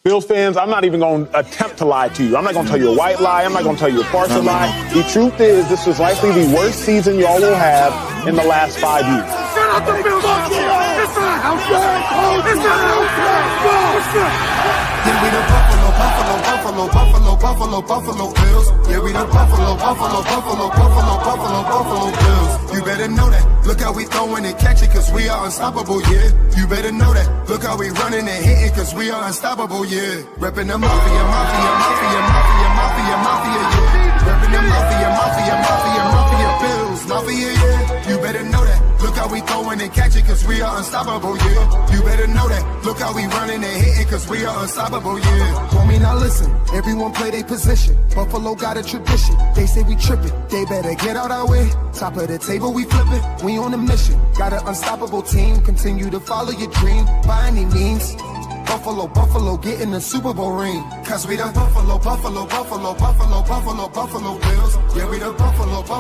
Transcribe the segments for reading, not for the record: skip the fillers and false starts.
Bills fans, I'm not even going to attempt to lie to you. I'm not going to tell you a white lie. I'm not going to tell you a partial lie. The truth is, this was likely the worst season y'all will have in the last 5 years. Shut up, the Bills! It's not outside! It's not outside! Yeah, we the Buffalo Bills. Yeah, we the Buffalo Bills. You better know that. Look how we throwing and catching, cause we are unstoppable, yeah. You better know that. Look how we running and hitting, cause we are unstoppable, yeah. Reppin' the mafia, yeah. Reppin' the mafia, Bills, yeah. You better know that. Look how we throwing and catching, cause we are unstoppable, yeah. You better know that. Look how we running and hitting, cause we are unstoppable, yeah. Told me now listen, everyone play their position. Buffalo got a tradition. They say we tripping, they better get out our way. Top of the table, we flipping, we on a mission. Got an unstoppable team, continue to follow your dream by any means. Buffalo, get in the Super Bowl ring. Cause we the Buffalo Bills. Yeah, we the Buffalo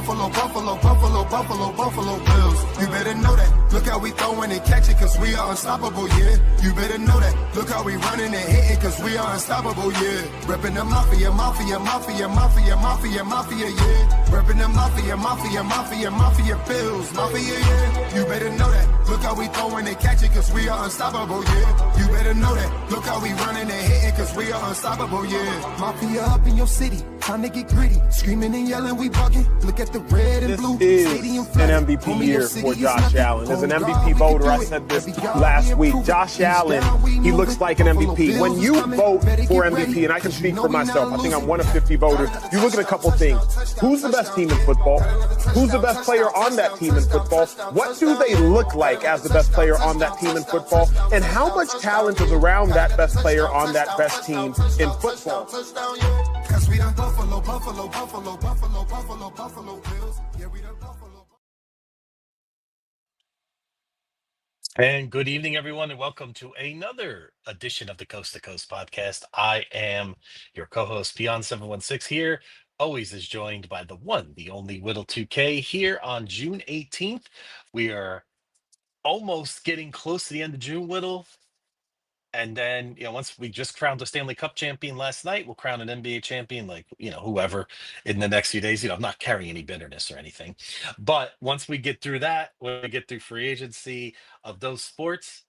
Bills. You better know that. Look how we throwing and catching, cause we are unstoppable, yeah. You better know that. Look how we running and hitting, cause we are unstoppable, yeah. Reppin' the mafia, yeah. Reppin' the mafia, Bills, yeah. You better know that. Look how we throwing and catching, cause we are unstoppable, yeah. You better know that. Look how we running and hitting, cause we are unstoppable, yeah. Mafia up in your city, time to get gritty. Screaming and yelling, we bugging. Look at the red and blue. This is an MVP year for Josh Allen. As an MVP voter, I said this last week. Josh Allen, he looks like an MVP. When you vote for MVP, and I can speak for myself, I think I'm one of 50 voters, you look at a couple things. Who's the best team in football? Who's the best player on that team in football? What do they look like as the best player on that team in football? And how much talent is around that best player on that best team in football? And good evening, everyone, and welcome to another edition of the Coast to Coast podcast. I am your co-host, Peon716 here, always is joined by the one, the only Whittle 2K here on June 18th. We are almost getting close to the end of June, Whittle. And then, once we just crowned a Stanley Cup champion last night, we'll crown an NBA champion, like, whoever in the next few days. I'm not carrying any bitterness or anything. But once we get through that, when we get through free agency of those sports,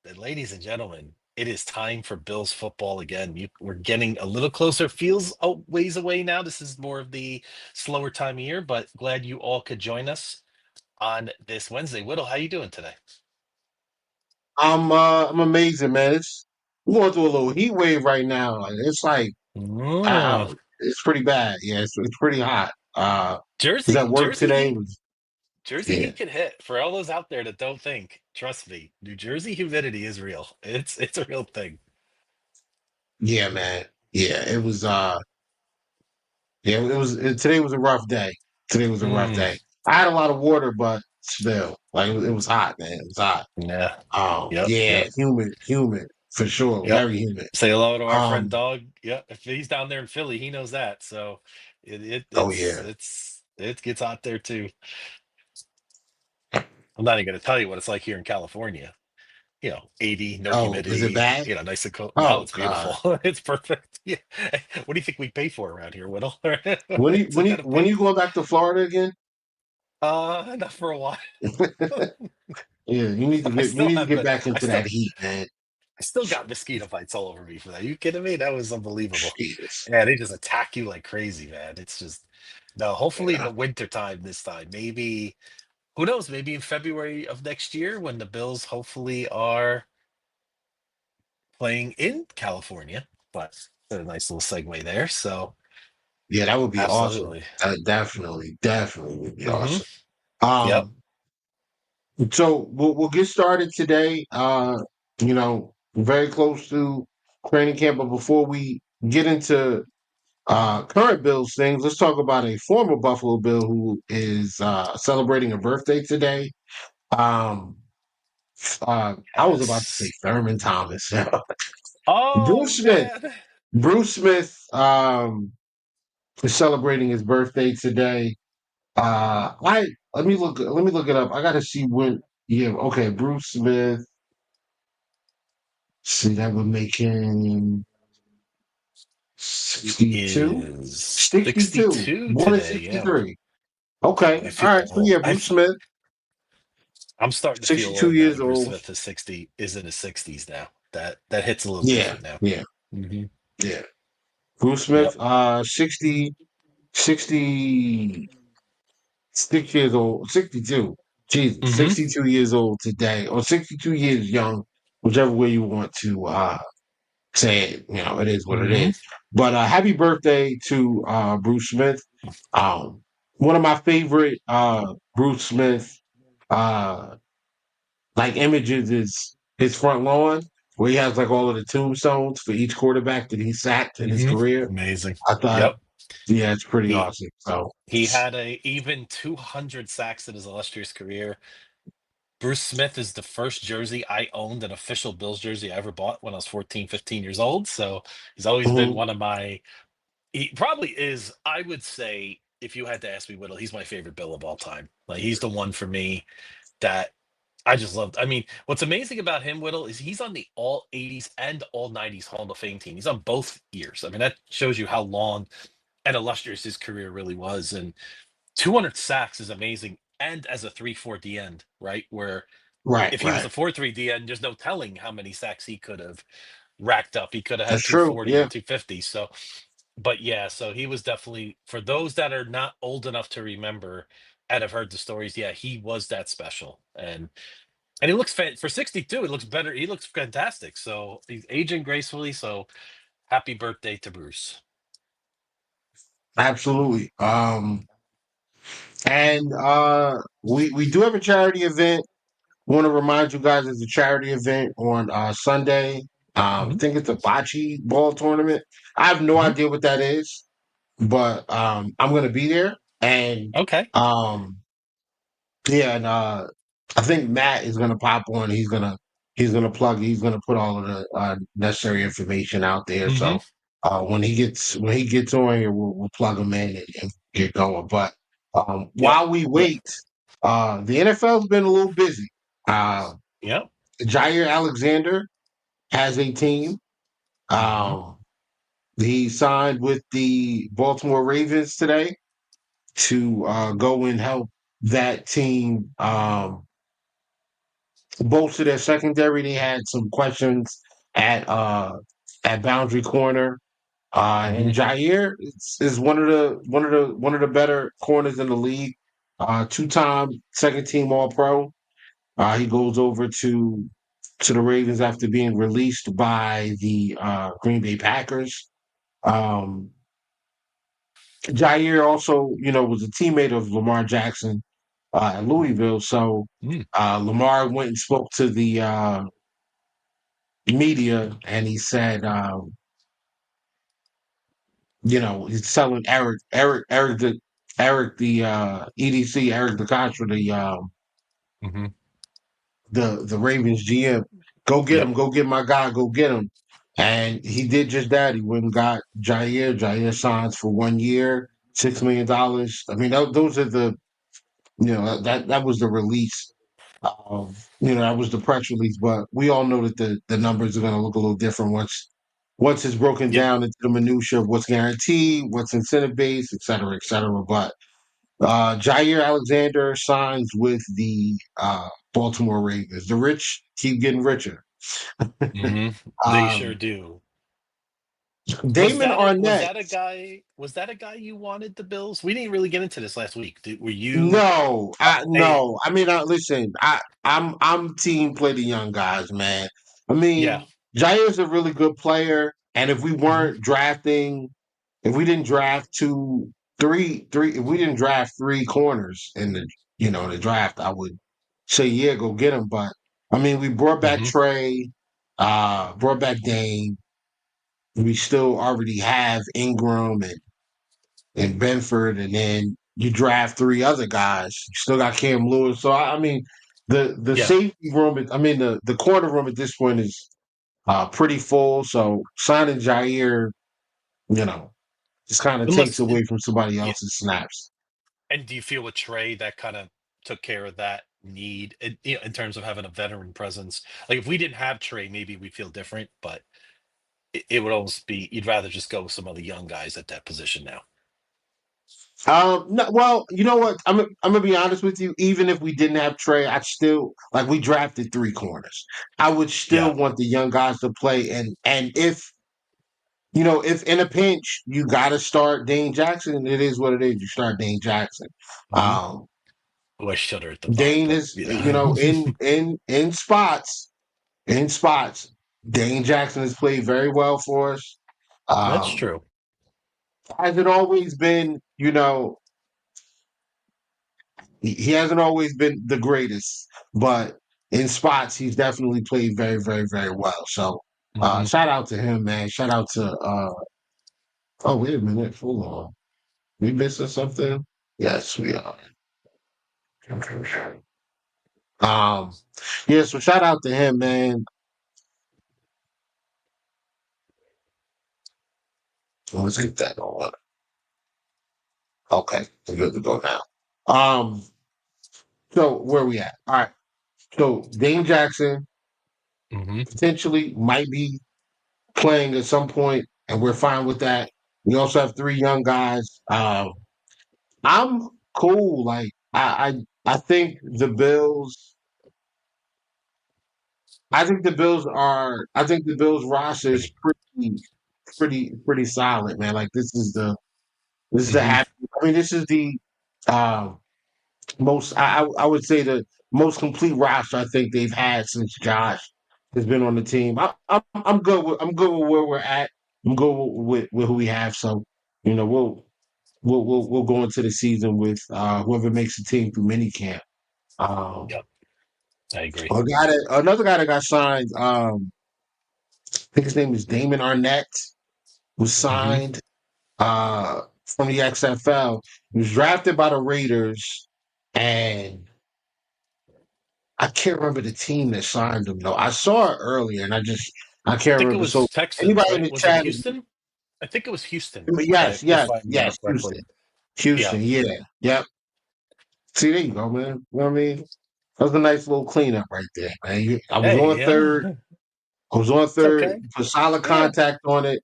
then, ladies and gentlemen, it is time for Bills football again. We're getting a little closer. Feels a ways away now. This is more of the slower time of year, but glad you all could join us on this Wednesday. Whittle, how you doing today? I'm amazing, man. We're going through a little heat wave right now. It's like wow, it's pretty bad. Yeah, it's pretty hot. Was at work today. Jersey heat can hit. For all those out there that don't think, trust me, New Jersey humidity is real. It's a real thing. Yeah, man. Yeah, it was. Today was a rough day. Today was a rough day. I had a lot of water, but still, like it was hot, man. It was hot. Yeah. Yep. Humid for sure. Yep. Very humid. Say hello to our friend Dog. Yeah, if he's down there in Philly, he knows that. So it gets hot there too. I'm not even going to tell you what it's like here in California. 80, no humidity. Is it bad? Nice and cold. Oh, no, it's beautiful. It's perfect. Yeah. What do you think we pay for around here, Whittle? When you going back to Florida again? Not for a while. Yeah, you need to get back into that heat, man. I still got mosquito bites all over me for that. Are you kidding me? That was unbelievable. Jesus. Yeah, they just attack you like crazy, man. It's just no. Hopefully in the winter time this time. Maybe who knows? Maybe in February of next year when the Bills hopefully are playing in California. But a nice little segue there. So yeah, that would be absolutely. Awesome. Definitely would be awesome. Yep. So we'll get started today. Very close to training camp, but before we get into current Bills things, let's talk about a former Buffalo Bill who is celebrating a birthday today. I was about to say Thurman Thomas. Bruce Smith. Man. Bruce Smith is celebrating his birthday today. Let me look it up. I gotta see when. Yeah, okay. Bruce Smith See, that would make him He 62? is 62. 62 Born in today. Yeah. 63. Wow, Okay. I All feel right. So, old. yeah, Bruce Smith, I'm starting to feel 62 old now years that Bruce old. Smith is in his 60s now. That hits a little Yeah. different now. Yeah. Hmm. Yeah. Bruce Yep. Smith, 66 years old, 62. Jesus, Hmm. 62 years old today, or 62 years young, whichever way you want to say it. It is what it Hmm. is. But happy birthday to Bruce Smith. Um, One of my favorite Bruce Smith uh, like images is his front lawn, where he has like all of the tombstones for each quarterback that he sacked in his Hmm. career. Amazing. I thought, Yep. yeah, it's pretty He awesome. So, he had a even 200 sacks in his illustrious career. Bruce Smith is the first jersey I owned, an official Bills jersey I ever bought when I was 14, 15 years old. So he's always been mhm, one of my, he probably is, I would say, if you had to ask me, Whittle, he's my favorite Bill of all time. Like he's the one for me that I just loved. I mean, what's amazing about him, Whittle, is he's on the all 80s and all 90s Hall of Fame team. He's on both years. I mean, that shows you how long and illustrious his career really was. And 200 sacks is amazing. And as a 3-4 D end, right? Where right, if he was right. a 4-3 D end, there's no telling how many sacks he could have racked up. He could have That's had true. 240 or Yeah, 250. So, but yeah, so he was definitely, for those that are not old enough to remember and have heard the stories, yeah, he was that special. And he looks for 62, he looks better. He looks fantastic. So he's aging gracefully. So happy birthday to Bruce. absolutely. And we do have a charity event. Want to remind you guys, it's a charity event on Sunday. I Hmm. think it's a bocce ball tournament. I have no Hmm. idea what that is, but I'm going to be there. And Okay. um, yeah, and I think Matt is gonna pop on. He's gonna plug. He's gonna put all of the necessary information out there. Hmm. So when he gets on here, we'll plug him in and get going. But Yep. while we Yep. wait, the NFL's been a little busy. Uh, Yep. Jair Alexander has a team. Hmm. Um, he signed with the Baltimore Ravens today to go and help that team. Bolster their secondary. They had some questions at boundary corner. Hmm. And Jair is one of the better corners in the league. Two-time second team All Pro. He goes over to the Ravens after being released by the Green Bay Packers. Um, Jair also, was a teammate of Lamar Jackson at Louisville. So Mm. Lamar went and spoke to the media, and he said, he's telling Eric the EDC, Eric the Contra, Hmm. the Ravens GM, go get him, Yep. go get my guy, go get him. And he did just that. He went and got Jair. Jair signs for 1 year, $6 million. I mean, those are that was the release. That was the press release, but we all know that the numbers are going to look a little different once it's broken Yep. down into the minutia of what's guaranteed, what's incentive based, et cetera, et cetera. But Jair Alexander signs with the Baltimore Ravens. The rich keep getting richer. Hmm. They sure Um, do. Damon Was Arnett. that a guy? Was that a guy you wanted the Bills? We didn't really get into this last week. Were you No, a no. I mean, listen. I'm team play the young guys, man. I yeah? mean, Jair's a really good player, and Hmm. if we didn't draft if we didn't draft three corners in the draft, I would say yeah, go get him. But I mean, we brought back Hmm. Trey, brought back Dane. We still already have Ingram and Benford, and then you draft three other guys. You still got Cam Lewis. So I mean, the Yeah. safety room. I mean, the corner room at this point is pretty full. So signing Jair, you know, just kind of takes Unless, away from somebody yeah. else's snaps. And do you feel with Trey that kind of took care of that? need in terms of having a veteran presence. Like if we didn't have Trey, maybe we'd feel different, but it would almost be you'd rather just go with some other young guys at that position now. No, well, you know what? I'm gonna be honest with you. Even if we didn't have Trey, I still like we drafted three corners. I would Yeah. still want the young guys to play, and if if in a pinch you got to start Dane Jackson, it is what it is. You start Dane Jackson. Hmm. Um, Oh, I shudder at the thought, Dane but is, yeah. in spots, in spots. Dane Jackson has played very well for us. That's Um, true. has it always been, he hasn't always been the greatest, but in spots he's definitely played very, very, very well. So Hmm. shout out to him, man. Shout out to oh wait a minute, hold on. We missing something? Yes, we are. Um yeah, so shout out to him, man. Let's get that on. Okay, we're good to go now. So where we at? All right. So Dame Jackson Hmm. potentially might be playing at some point, and we're fine with that. We also have three young guys. I'm cool. Like I think the Bills. I think the Bills are. I think the Bills roster is Pretty. pretty solid, man. Like this is the Hmm. happy. I mean, this is the uh, most. I would say the most complete roster I think they've had since Josh has been on the team. I'm good. I'm good with where we're at. I'm good with who we have. So we'll go into the season with whoever makes the team through minicamp. Um, Yep, I agree. another guy that got signed. I think his name is Damon Arnett. Was Hmm. signed from the XFL. He was drafted by the Raiders, and I can't remember the team that signed him though. I saw it earlier, and I I can't think it remember. So was Texans, anybody in right? the Was it chat? Houston? I think it was Houston, Yes, if yes, I remember yes. correctly. Yeah. Houston. Yeah, yep. See, there you go, man. You know what I mean? That was a nice little cleanup right there, man. I was Hey, on third. yeah. I was on It's third. okay. Put solid Yeah. contact on it.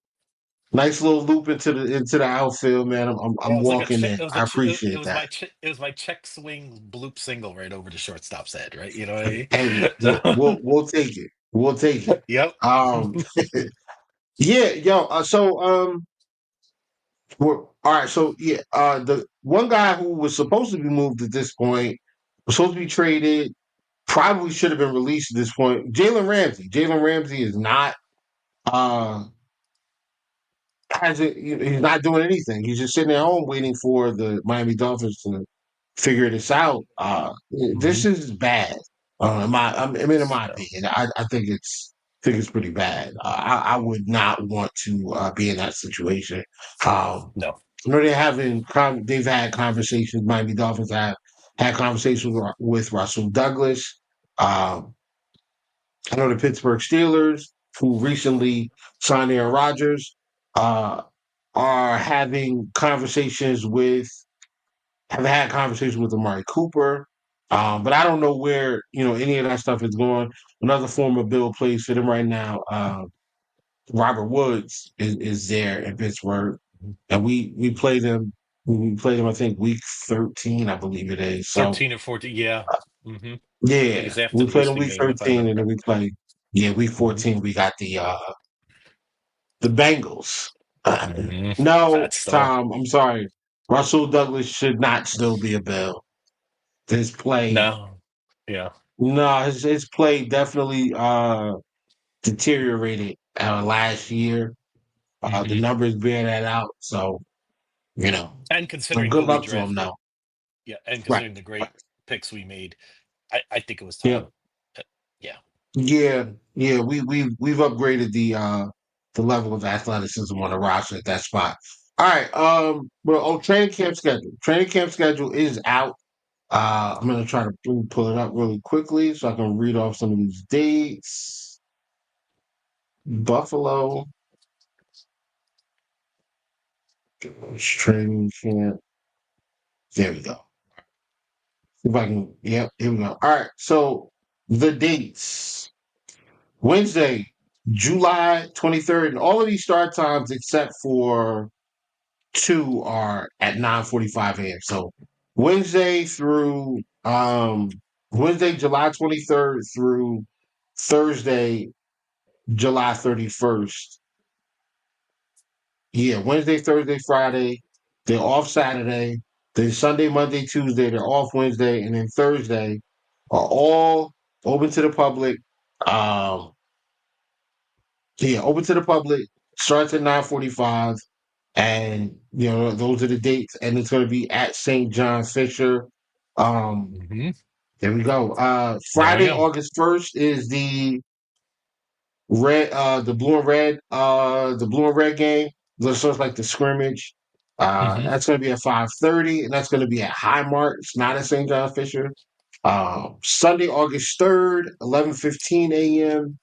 Nice little loop into the outfield, man. Yeah, I'm it was like a walking check. in. It was I it appreciate was that. my it was my check swing bloop single right over the shortstop's head, right? You know what I mean? Hey, So, we'll take it. We'll take it. yep. Um, yeah, yo. We're all right. So yeah, the one guy who was supposed to be moved at this point was supposed to be traded. Probably should have been released at this point. Jalen Ramsey. Jalen Ramsey is not. Uh, hasn't. He's not doing anything. He's just sitting at home waiting for the Miami Dolphins to figure this out. This Hmm. is bad. In my No, opinion, I think it's pretty bad. I would not want to be in that situation. no. I know they've had conversations. Miami Dolphins have had conversations with Russell Douglas. Um, I know the Pittsburgh Steelers, who recently signed Aaron Rodgers, uh, are having conversations with have had conversations with Amari Cooper. But I don't know where any of that stuff is going. Another former Bill plays for them right now. Robert Woods is there in Pittsburgh, and we play them. We played them, I think, week 13, I believe it is. So 13 or 14. Yeah. Hmm. I think yeah, it's after we the played them Houston week game, if I 13, and then remember. we play. Yeah, week Hmm. 14 we got the Bengals. Hmm. No, That's still Tom, I'm sorry. Russell Douglas should not still be a Bill. His play, no. Yeah. no, his play definitely deteriorated last year. The Hmm. numbers bear that out. So you know, And so considering good who we luck to him now. drafted, yeah, and Right. considering the Right. great picks we made, I think it was Yeah. time. Yeah. Yeah. Yeah. We've upgraded the level of athleticism on the roster at that spot. All right. Well, training camp schedule. Training camp schedule is out. I'm gonna try to pull it up really quickly so I can read off some of these dates. Buffalo training camp. There we go. If I can, yep, here we go. All right, so the dates. Wednesday, July 23rd, and all of these start times except for two are at 9:45 a.m. So Wednesday through Wednesday, July 23rd through Thursday, July 31st. Yeah, Wednesday, Thursday, Friday, they're off Saturday. Then Sunday, Monday, Tuesday, they're off Wednesday, and then Thursday are all open to the public. Um, yeah, open to the public. Starts at 9:45, and those are the dates, and it's going to be at St. John Fisher. Um, Hmm. there we go. There we Friday, go. August 1st is the blue and red game. So it's like the scrimmage. Hmm. That's going to be at 5:30, and that's going to be at Highmark. It's not at St. John Fisher. Sunday, August 3rd, 11:15 a.m.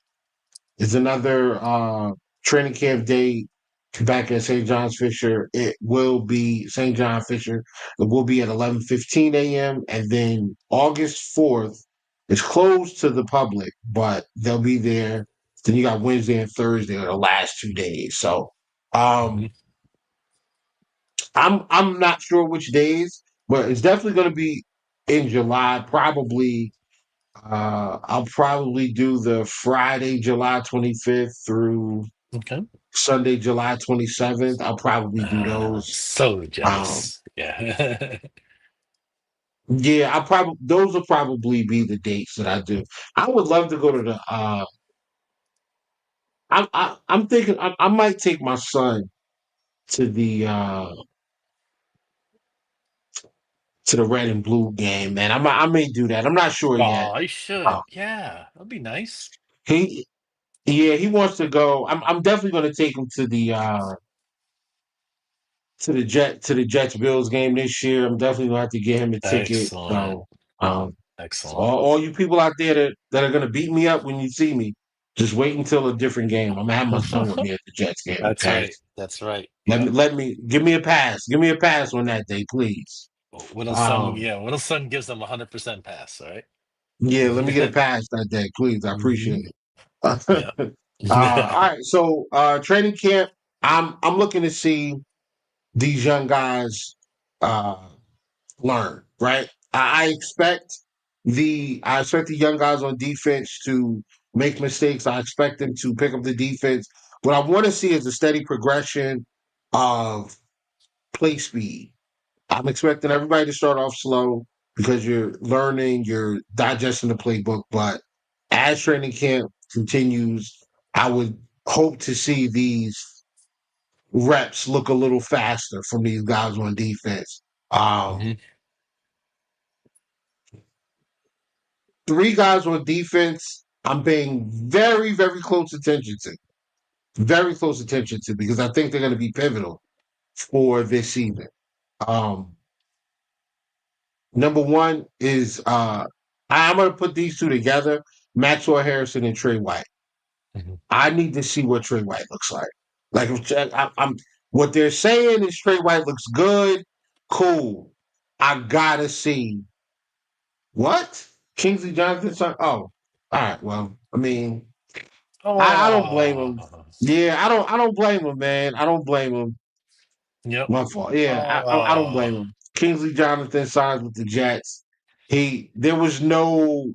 is another training camp day back at St. John's Fisher. It will be St. John Fisher. It will be at 11:15 a.m. And then August 4th is closed to the public, but they'll be there. Then you got Wednesday and Thursday are the last 2 days. So Hmm. um, I'm not sure which days, but it's definitely going to be in July. Probably I'll probably do the Friday, July 25th through Okay. Sunday, July 27th. I'll probably do I'm those. so Um, jealous. Yeah. yeah, I probably those will probably be the dates that I do. I would love to go to the. I'm thinking I might take my son to the red and blue game, man. I may do that. I'm not sure yet. Oh, I Uh, should. Yeah, that'd be nice. he yeah, he wants to go. I'm definitely going to take him to the Jets Bills game this year. I'm definitely gonna have to get him a ticket. Excellent. So, um, so Excellent. all you people out there that are gonna beat me up when you see me, just wait until a different game. I'm gonna have my son with me at the Jets game. That's Okay, right. That's right. let Yeah. me let me give me a pass. Give me a pass on that day, please. Whittle son, Um, yeah, Whittle son gives them 100% pass, all right? yeah, let me get a pass that day, please. I appreciate Hmm. it. Yeah. All right, so training camp. I'm looking to see these young guys. Learn, right? I expect the young guys on defense to make mistakes. I expect them to pick up the defense. What I want to see is a steady progression of play speed. I'm expecting everybody to start off slow because you're learning, you're digesting the playbook. But as training camp continues, I would hope to see these reps look a little faster from these guys on defense. Hmm. Three guys on defense, I'm paying very, very close attention to. Very close attention to because I think they're going to be pivotal for this season. Um, Number one is I'm going to put these two together: Maxwell Harrison and Trey White. Hmm. I need to see what Trey White looks like. Like I'm what they're saying is Trey White looks good. Cool. I gotta see what Kingsley Jonathan. Oh, all right. Well, I mean, I don't blame him. Oh, Yeah, I don't blame him, man. I don't blame him. yep. My fault. Yeah, I don't Oh, blame him. Kingsley Jonathan signs with the Jets. There was no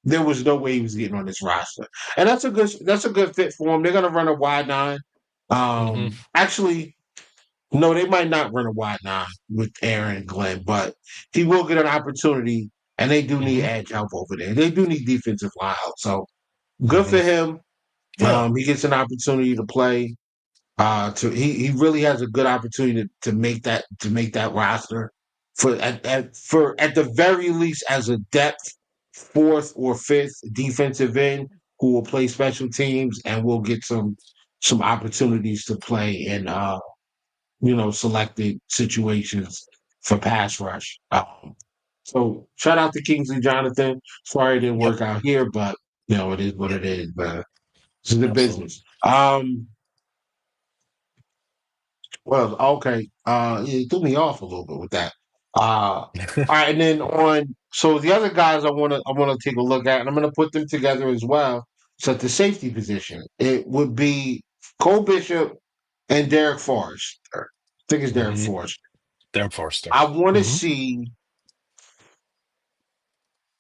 way he was getting on this roster, and that's a good fit for him. They're gonna run a wide nine. hmm. Actually, no, they might not run a wide nine with Aaron and Glenn, but he will get an opportunity. And they do need Hmm. edge help over there. They do need defensive line help. So good Hmm. for him. Yeah. He gets an opportunity to play. He really has a good opportunity to make that roster for at the very least as a depth fourth or fifth defensive end who will play special teams and will get some opportunities to play in selected situations for pass rush. So shout out to Kingsley Jonathan. Sorry it didn't Yep. work out here, but it is what Yep. it is, man. This is the Absolutely. business. Yeah, it threw me off a little bit with that. All right, and then on So the other guys I wanna take a look at, and I'm gonna put them together as well. So at the safety position, it would be Cole Bishop and Derek Forrester. I think it's Derek Hmm. Forrester. Darren Forster. I want to Hmm. see.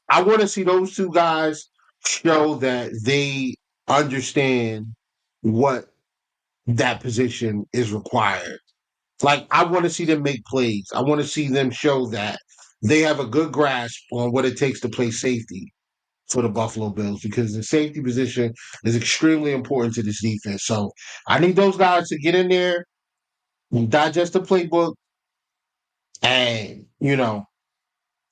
I want to see those two guys show that they understand what that position is required. Like I want to see them make plays. I want to see them show that they have a good grasp on what it takes to play safety for the Buffalo Bills because the safety position is extremely important to this defense. So I need those guys to get in there and digest the playbook and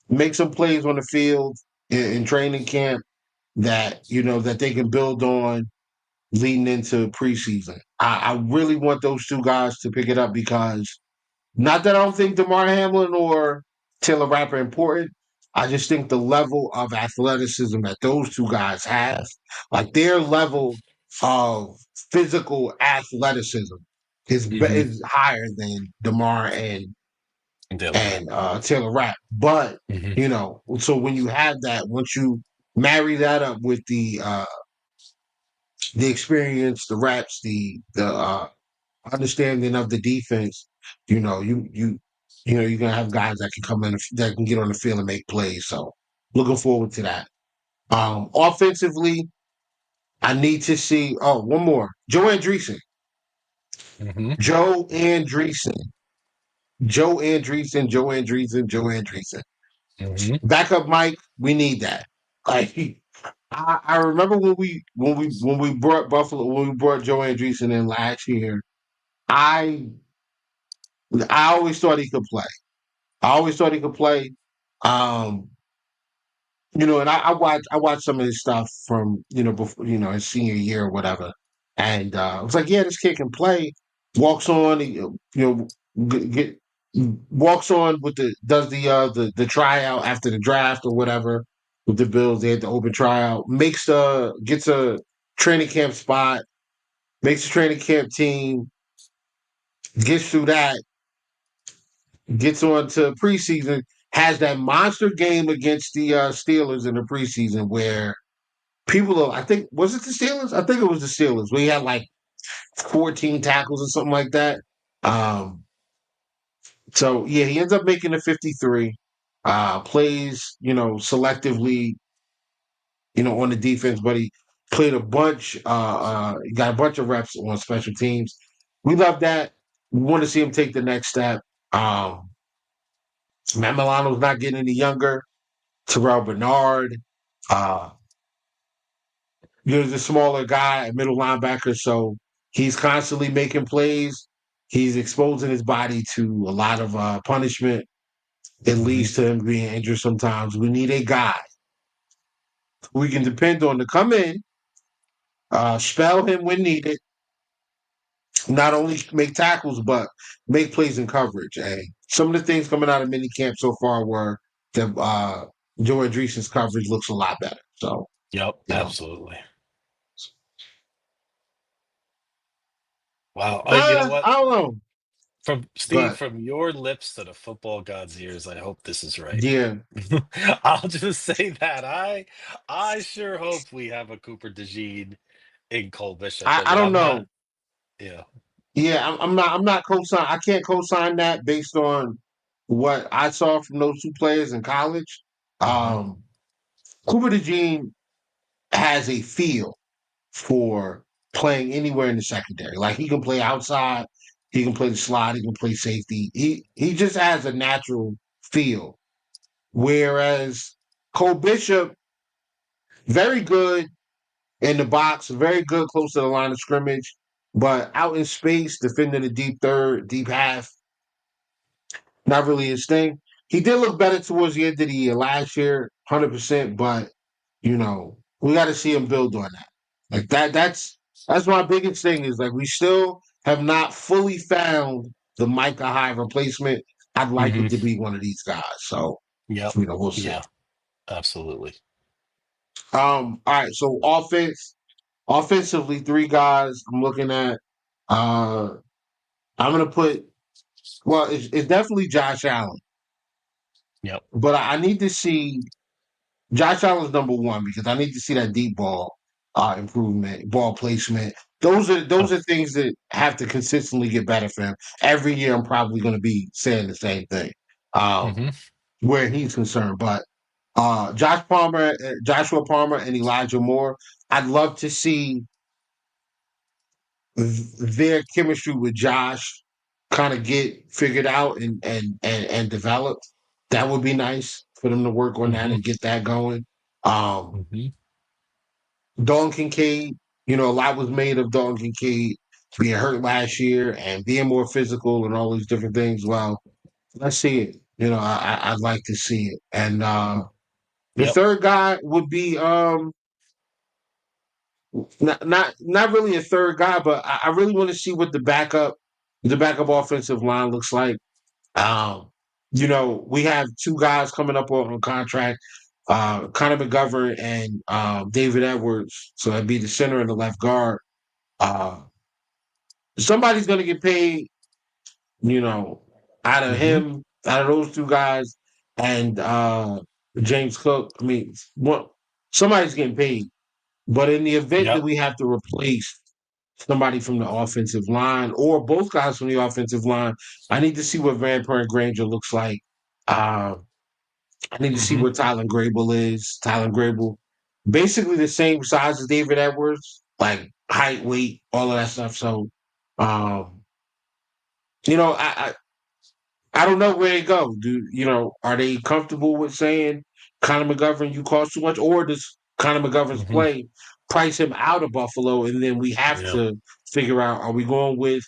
make some plays on the field in training camp that that they can build on leading into preseason. I really want those two guys to pick it up because not that I don't think DeMar Hamlin or Taylor Rapp are important. I just think the level of athleticism that those two guys have, like their level of physical athleticism, Hmm. is higher than DeMar Taylor Rapp. and Taylor Rapp. But Hmm. so when you have that, once you marry that up with the experience, the raps, the understanding of the defense, you know, you're gonna have guys that can come in that can get on the field and make plays. So looking forward to that. Offensively, I need to see one more. Joe Andreessen. Hmm. Joe Andreessen. Joe Andreessen, Joe Andreessen, Joe Andreessen. Hmm. Backup Mike, we need that. Like I remember when we brought Buffalo when we brought Joe Andreessen in last year. I I always thought he could play. I always thought he could play. Um, and I watched some of his stuff from before his senior year or whatever, and I was like, yeah, this kid can play. Walks on, get walks on with the does the tryout after the draft or whatever with the Bills. They had the open tryout. Gets a training camp spot. Makes a training camp team. Gets through that. Gets on to preseason, has that monster game against the Steelers in the preseason where I think, was it the Steelers? I think it was the Steelers, where he had like 14 tackles or something like that. Um, so, yeah, he ends up making a 53, plays, selectively, on the defense, but he played a bunch, got a bunch of reps on special teams. We love that. We want to see him take the next step. Um, Matt Milano's not getting any younger. Terrell Bernard. Uh, he's a smaller guy, a middle linebacker, so he's constantly making plays. He's exposing his body to a lot of punishment. It Hmm. leads to him being injured sometimes. We need a guy we can depend on to come in, spell him when needed, not only make tackles, but make plays in coverage. And some of the things coming out of minicamp so far were that Joe Andreessen's coverage looks a lot better. So, Yep, you know. absolutely. Wow. You know what? I don't know. From Steve, But from your lips to the football god's ears, I hope this is right. yeah, I'll just say that I sure hope we have a Cooper DeJean in Cole Bishop. I I mean, don't I'm know. not, yeah. Yeah, I'm not co-sign. I can't co-sign that based on what I saw from those two players in college. Hmm. Um, Cooper DeJean has a feel for playing anywhere in the secondary. Like he can play outside, he can play the slot, he can play safety. He just has a natural feel. Whereas Cole Bishop, very good in the box, very good close to the line of scrimmage, but out in space, defending the deep third, deep half, not really his thing. He did look better towards the end of the year last year, 100%, but we got to see him build on that. Like that's my biggest thing is like we still have not fully found the Micah Hyde replacement. I'd like Hmm. it to be one of these guys. So, Yep. we'll see. Yeah, absolutely. All right, so offensively, three guys I'm looking at. Uh I'm gonna put it's definitely Josh Allen. Yep. but I need to see Josh Allen's number one because I need to see that deep ball improvement, ball placement. Those Oh. are things that have to consistently get better for him. Every year, I'm probably going to be saying the same thing Hmm. where he's concerned. But Joshua Palmer, and Elijah Moore, I'd love to see their chemistry with Josh kind of get figured out and developed. That would be nice for them to work on that Hmm. and get that going. Um, Hmm. Dalton Kincaid, a lot was made of Dalton Kincaid being hurt last year and being more physical and all these different things. Well, let's see it. I'd like to see it. And the Yep. third guy would be not really a third guy, but I really want to see what the backup offensive line looks like. Um, we have two guys coming up on contract, Connor McGovern and David Edwards. So that'd be the center and the left guard. Uh, somebody's going to get paid, you know, out of Hmm. him, out of those two guys, and James Cook. I mean, somebody's getting paid. But in the event that Yep. we have to replace somebody from the offensive line or both guys from the offensive line, I need to see what Van Perrin Granger looks like. Uh, I need to see Hmm. what Tyler Grable is. Tyler Grable, basically the same size as David Edwards, like height, weight, all of that stuff. So, um, I don't know where they go. Are they comfortable with saying Conor McGovern, you cost too much, or does Conor McGovern's Hmm. play price him out of Buffalo, and then we have Yeah. to figure out: are we going with,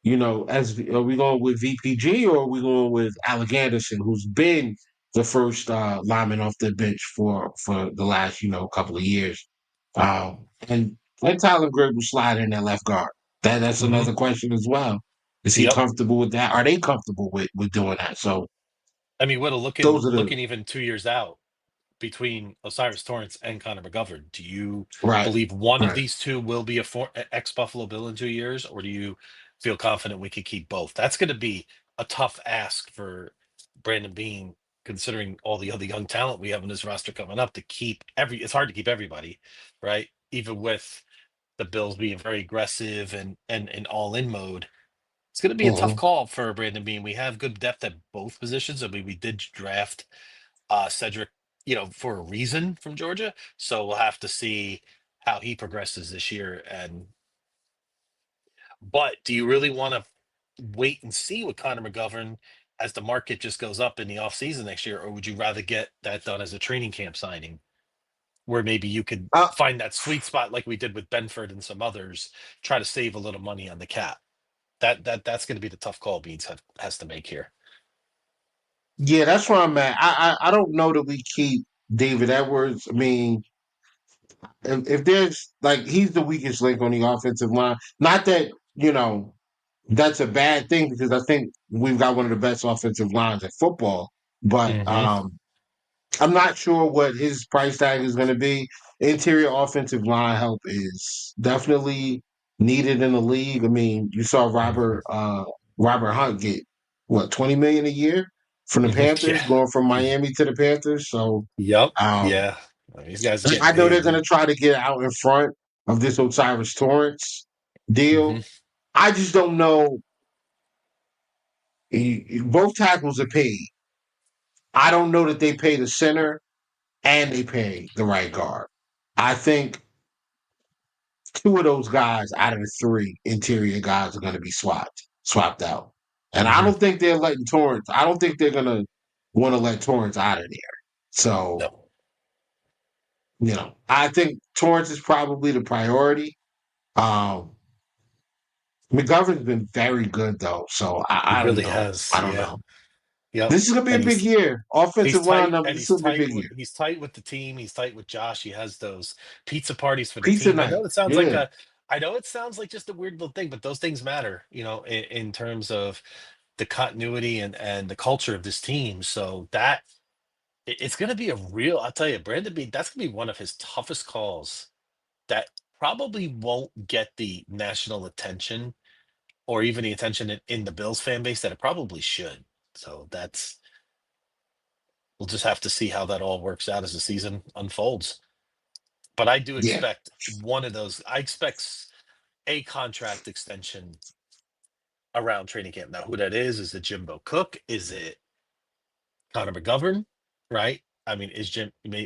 are we going with VPG or are we going with Alec Anderson, who's been the first lineman off the bench for the last couple of years, and let Tyler Grable slide in that left guard. That's Hmm. another question as well. Is he Yep. comfortable with that? Are they comfortable with doing that? So I mean, what a looking those are the looking even 2 years out between Osiris Torrance and Connor McGovern. Do you right, believe one of right. these two will be ex Buffalo Bill in 2 years, or do you feel confident we could keep both? That's going to be a tough ask for Brandon Bean, considering all the other young talent we have in this roster coming up to keep It's hard to keep everybody, right? Even with the Bills being very aggressive and all in mode. It's going to be a tough Mhm. call for Brandon Bean. We have good depth at both positions. I mean, we did draft Cedric, for a reason from Georgia. So we'll have to see how he progresses this year. But do you really want to wait and see with Connor McGovern as the market just goes up in the offseason next year, or would you rather get that done as a training camp signing, where maybe you could Uh, find that sweet spot like we did with Benford and some others, try to save a little money on the cap? That's going to be the tough call Beans has to make here. yeah, that's where I'm at. I don't know that we keep David Edwards. I mean, if there's like he's the weakest link on the offensive line. Not that that's a bad thing because I think we've got one of the best offensive lines in football. But Hmm. I'm not sure what his price tag is going to be. Interior offensive line help is definitely needed in the league. I mean, you saw Hmm. Robert Hunt get what 20 million a year from the Hmm. Panthers, Yeah. going from Miami to the Panthers. So Yep. um, Yeah. These guys are getting I know they're paid, going to man. try to get out in front of this Osiris Torrance Hmm. deal. I just don't know. Both tackles are paid. I don't know that they pay the center and they pay the right guard. I think two of those guys out of the three interior guys are going to be swapped out. And I Hmm. don't think they're letting Torrance. I don't think they're going to want to let Torrance out of there. So, No. I think Torrance is probably the priority. Um, McGovern's been very good though, so He I don't really know. has. I don't Yeah. know. Yep. This is gonna be a And big he's year. he's Offensive line tight numbers. and This is gonna be a big year. he's tight with the team. He's tight with Josh. He has those pizza parties for the Pizza team. night. Yeah. I know it sounds like just a weird little thing, but those things matter, in terms of the continuity and the culture of this team. So it's going to be I'll tell you, Brandon Bean, that's going to be one of his toughest calls that probably won't get the national attention or even the attention in the Bills fan base that it probably should. So we'll just have to see how that all works out as the season unfolds. But I do Yeah. expect one of those. I expect a contract extension around training camp. Now, who that is it Jimbo Cook? Is it Connor McGovern? Right? I mean,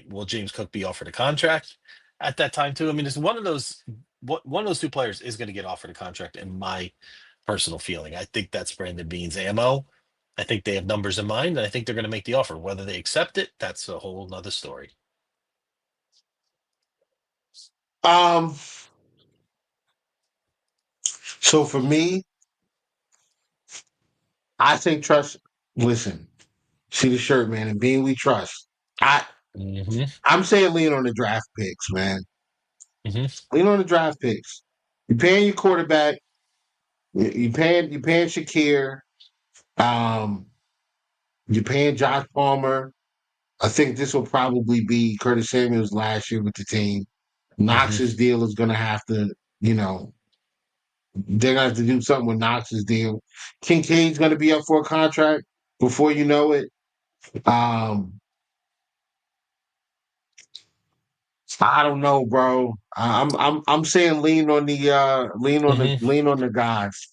will James Cook be offered a contract at that time too? I mean, it's one of those. One of those two players is going to get offered a contract, in my personal feeling. I think that's Brandon Beane's ammo. I think they have numbers in mind, and I think they're going to make the offer. Whether they accept it, that's a whole nother story. Um. So for me, I think trust. Listen, see the shirt, man, and being we trust. I Hmm. I'm saying lean on the draft picks, man. Hmm. Lean on the draft picks. You're paying your quarterback. You paying Shakir. Um, you're paying Josh Palmer. I think this will probably be Curtis Samuel's last year with the team. Hmm. Knox's deal is going to have to, they're going to have to do something with Knox's deal. Kincaid's going to be up for a contract before you know it. Um, I don't know, bro. I'm saying Hmm. lean on the guys.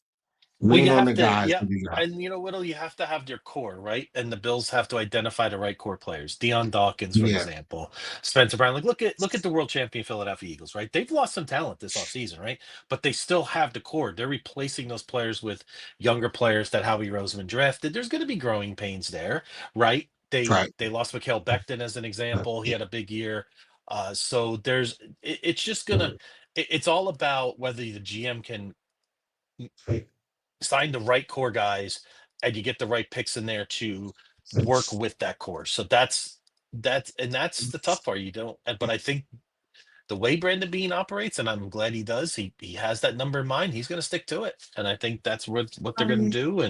Well, Lean you on have the to, guys yeah. to be honest. And you know what? You have to have your core, right? And the Bills have to identify the right core players. Deion Dawkins, for Yeah, example, Spencer Brown. Like, look at the world champion Philadelphia Eagles, right? They've lost some talent this offseason, right? But they still have the core. They're replacing those players with younger players that Howie Roseman drafted. There's going to be growing pains there, right? They right. they lost Mikael Becton as an example. He had a big year. So it's just gonna it's all about whether the GM can sign the right core guys and you get the right picks in there to work with that core. So that's the tough part. You don't, but I think the way Brandon Bean operates, and I'm glad he does, he has that number in mind. He's going to stick to it, and I think that's what they're going to do.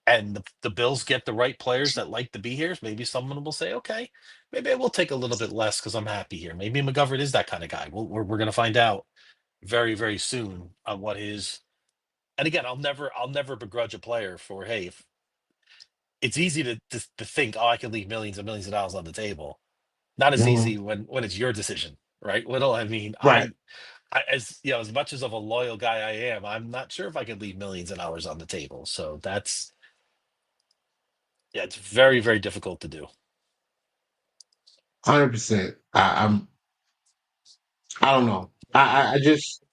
And the Bills get the right players that like to be here. Maybe someone will say, okay, maybe I will take a little bit less because I'm happy here. Maybe McGovern is that kind of guy. We're going to find out very very soon on what his. And again, I'll never begrudge a player for, hey, if it's easy to think, oh, I can leave millions and millions of dollars on the table. Not as Mhm. easy when it's your decision, right? Little, I mean, Right. as you know, as much as of a loyal guy I am, I'm not sure if I could leave millions of dollars on the table. So that's yeah, it's very very difficult to do. 100%. I don't know. I just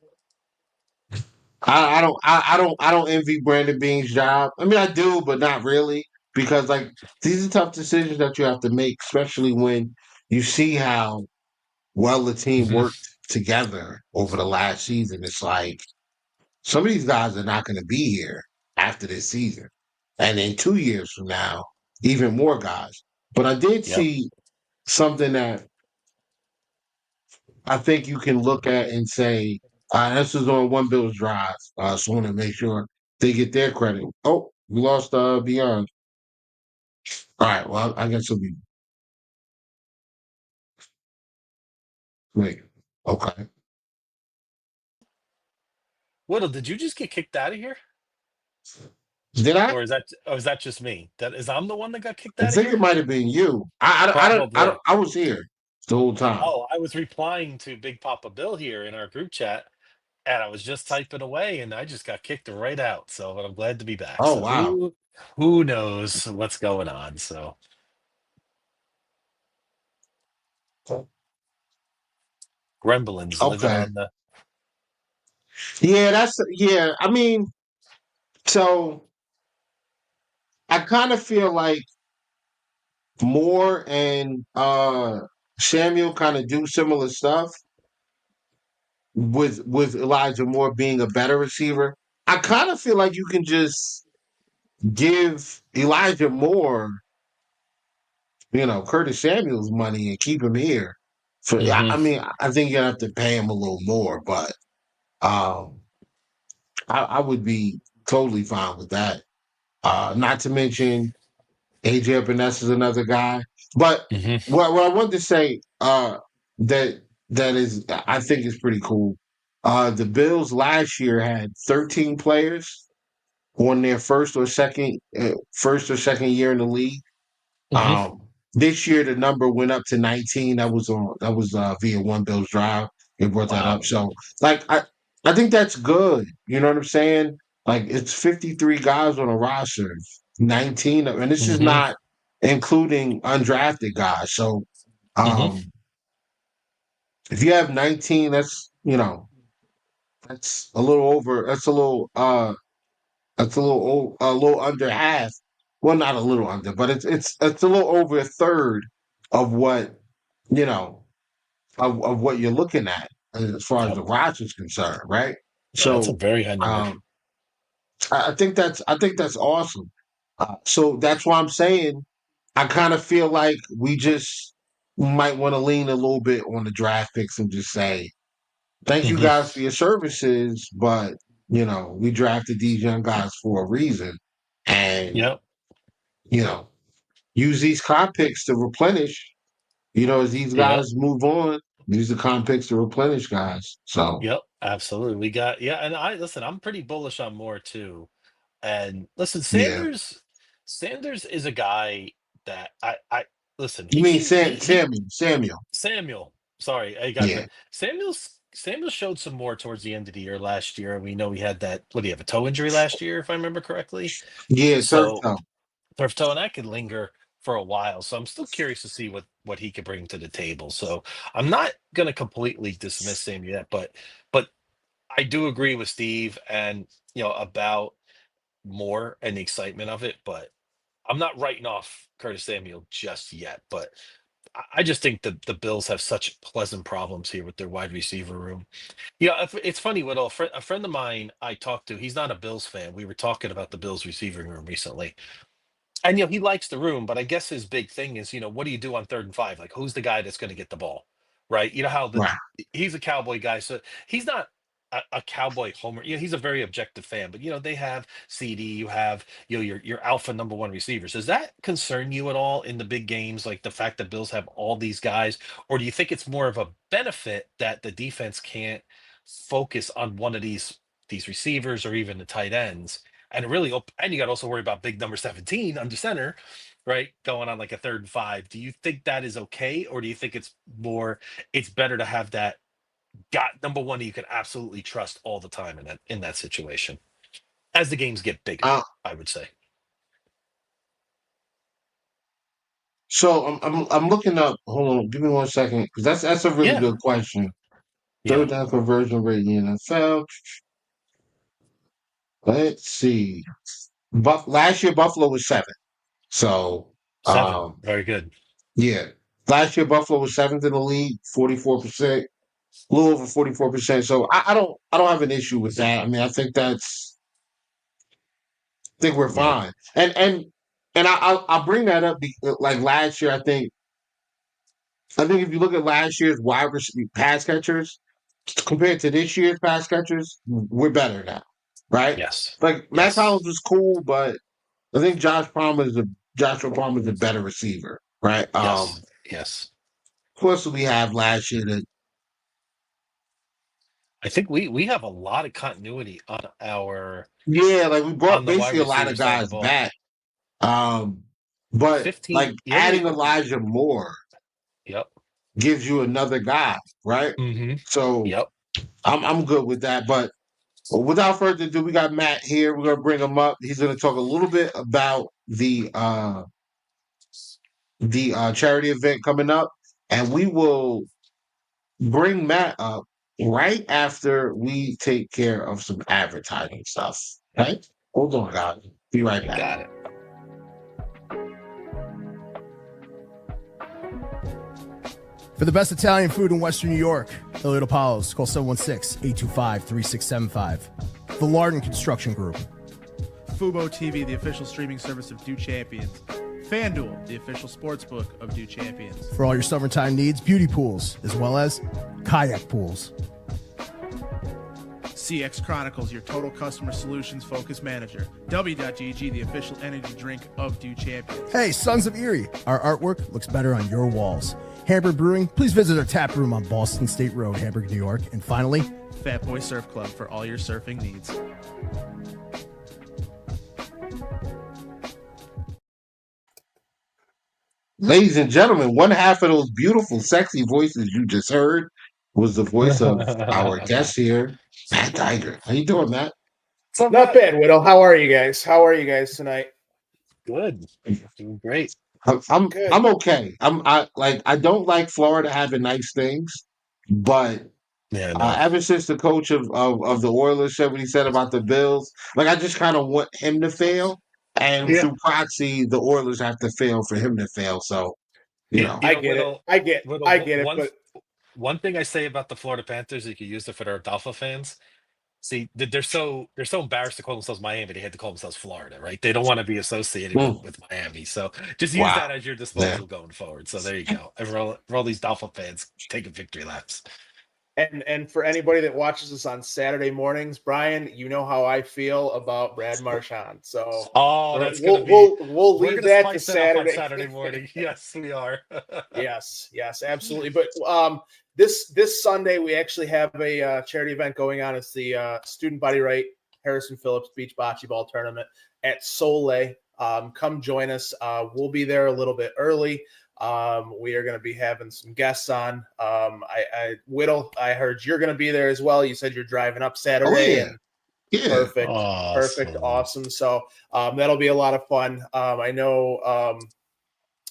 I don't envy Brandon Bean's job. I mean I do, but not really. Because like these are tough decisions that you have to make, especially when you see how well the team Hmm. worked together over the last season. It's like some of these guys are not gonna be here after this season. And in 2 years from now, even more guys. But I did Yep. see something that I think you can look at and say, this is on One Bills Drive. So I want to make sure they get their credit. Oh, we lost Beyond. All right, well, I guess it'll be wait. Okay. Whittle, did you just get kicked out of here, Did I? or is that just me? That is, I'm the one that got kicked I out of think it here. might have been you. I don't, Probably. I was here the whole time. Oh, I was replying to Big Papa Bill here in our group chat, and I was just typing away, and I just got kicked right out. So, but I'm glad to be back. Oh, So wow. who knows what's going on? So Gremlins living Okay. on the. Yeah, yeah. I mean, so I kind of feel like Moore and Samuel kind of do similar stuff with Elijah Moore being a better receiver. I kind of feel like you can just give Elijah Moore, Curtis Samuel's money and keep him here. I Hmm. mean, I think you have to pay him a little more, but um, I would be totally fine with that. Not to mention AJ Epinesa is another guy. But Hmm. what I wanted to say that that is I think is pretty cool. The Bills last year had 13 players on their first or second year in the league. Hmm. This year the number went up to 19. That was via One Bills Drive. They brought that up. Wow. So like I think that's good. You know what I'm saying? Like it's 53 guys on a roster, 19, and this is Hmm. not including undrafted guys. So Hmm. um if you have 19, that's a little over. A little under half. Well, not a little under, but it's a little over a third of what you know of what you're looking at as far as Yep. the roster is concerned, right? Yeah, that's a So very high number. um, I think that's awesome. So that's why I'm saying I kind of feel like we just might want to lean a little bit on the draft picks and just say thank you Hmm. guys for your services, but we drafted these young guys for a reason, and Yep. you know use these comp picks to replenish. As these Yep. guys move on, use the comp picks to replenish guys. So Yep. Absolutely. We got, yeah. And I, listen, I'm pretty bullish on Moore too. And listen, yeah, Sanders is a guy that listen, you he mean seemed, he, Samuel? Samuel, sorry, I got Yeah, the Samuel showed some more towards the end of the year last year. We know he had that, what do you have, a toe injury last year, if I remember correctly? yeah, turf So toe. turf toe, and that could linger for a while. So I'm still curious to see what he could bring to the table. So I'm not going to completely dismiss Sam yet, but I do agree with Steve and about more and the excitement of it. But I'm not writing off Curtis Samuel just yet. But I just think the Bills have such pleasant problems here with their wide receiver room. Yeah, it's funny. A friend of mine I talked to, he's not a Bills fan. We were talking about the Bills receiving room recently, and he likes the room, but I guess his big thing is, what do you do on 3rd and 5? Like, who's the guy that's going to get the ball, right? You know how Right. he's a Cowboy guy, so he's not a Cowboy homer. He's a very objective fan, but they have CD, you have your alpha number one receivers. Does that concern you at all in the big games, like the fact that Bills have all these guys, or do you think it's more of a benefit that the defense can't focus on one of these receivers or even the tight ends? And really, and you got to also worry about big number 17 under center, right? Going on like a 3rd and 5. Do you think that is okay, or do you think it's better to have that got number one that you can absolutely trust all the time in that situation as the games get bigger? Uh, I would say, so I'm looking up. Hold on, give me 1 second, because that's a really yeah, good question. yeah, Third down conversion rate in the NFL. Let's see. Last year Buffalo was 7. So, 7, um, very good. yeah, last year Buffalo was 7th in the league, 44%, a little over 44%. So I don't have an issue with that. I mean, I think we're Yeah, fine. And I'll bring that up. Like last year, I think if you look at last year's pass catchers compared to this year's pass catchers, we're better now, right? yes, Like Matt yes, Collins was cool, but I think Joshua Palmer's a better receiver, right? yes, yes. Of course, we have last year that I think we have a lot of continuity yeah, like we brought on the wide basically a lot receiver of side of the guys ball. back. Um, but like 15, adding Elijah Moore yep. gives you another guy, right? Hmm. So Yep. I'm good with that. But without further ado, we got Matt here. We're gonna bring him up. He's gonna talk a little bit about the charity event coming up, and we will bring Matt up right after we take care of some advertising stuff. Right? Hold on, guys. Be right I back. got it. For the best Italian food in Western New York, Elliot Apollos, call 716-825-3675. The Lardon Construction Group. Fubo TV, the official streaming service of Do Champions. FanDuel, the official sportsbook of Do Champions. For all your summertime needs, beauty pools, as well as kayak pools. CX Chronicles, your total customer solutions focused manager. W.GG, the official energy drink of Do Champions. Hey, Sons of Erie, our artwork looks better on your walls. Hamburg Brewing, please visit our tap room on Boston State Road, Hamburg, New York. And finally, Fat Boy Surf Club for all your surfing needs. Ladies and gentlemen, one half of those beautiful, sexy voices you just heard was the voice of our guest here, Matt Tiger. How you doing, Matt? So Not Matt, bad, Widow. How are you guys? How are you guys tonight? good, doing great. Good. I'm okay. I don't like Florida having nice things, but Yeah, no. ever since the coach of the Oilers said what he said about the Bills, like I just kind of want him to fail, and Yeah, through proxy, the Oilers have to fail for him to fail. So you you, know, you I know, get it. Whittle, Whittle. I get it. But One thing I say about the Florida Panthers, you can use it for their Dolphin fans. See, they're so embarrassed to call themselves Miami. They had to call themselves Florida, right? They don't want to be associated with mm, with Miami. So just use wow, that as your yeah, disposal going forward. So there you go. And for all these Dolphin fans taking victory laps. and for anybody that watches us on Saturday mornings, Brian, you know how I feel about Brad Marchand. So Oh, we're, that's gonna we'll be. we'll we'll We're leave gonna that to spice that up on Saturday. Saturday morning. Yes, we are. Yes, absolutely. But this Sunday we actually have a charity event going on. It's the Student Body Right Harrison Phillips Beach Bocce Ball Tournament at Soleil. Come join us. We'll be there a little bit early. We are going to be having some guests on. Whittle, I heard you're going to be there as well. You said you're driving up oh Saturday, yeah, and yeah. perfect, Awesome. awesome. So that'll be a lot of fun. I know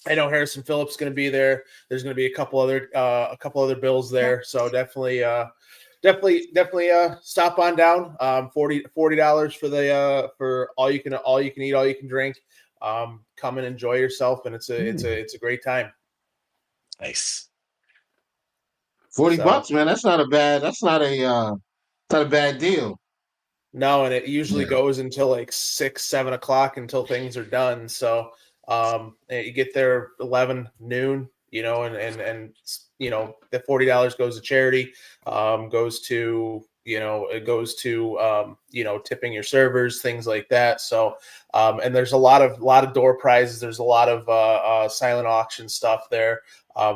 Harrison Phillips is going to be there. There's going to be a couple other Bills there. So definitely stop on down. $40 for the for all you can eat, all you can drink. Come and enjoy yourself, and it's a great time. Nice. 40 So bucks, man. That's not a bad deal. no, and it usually Yeah. goes until like 6, 7 o'clock until things are done. So you get there 11 noon, and the $40 goes to charity, goes to it goes to tipping your servers, things like that. So and there's a lot of door prizes. There's a lot of silent auction stuff there,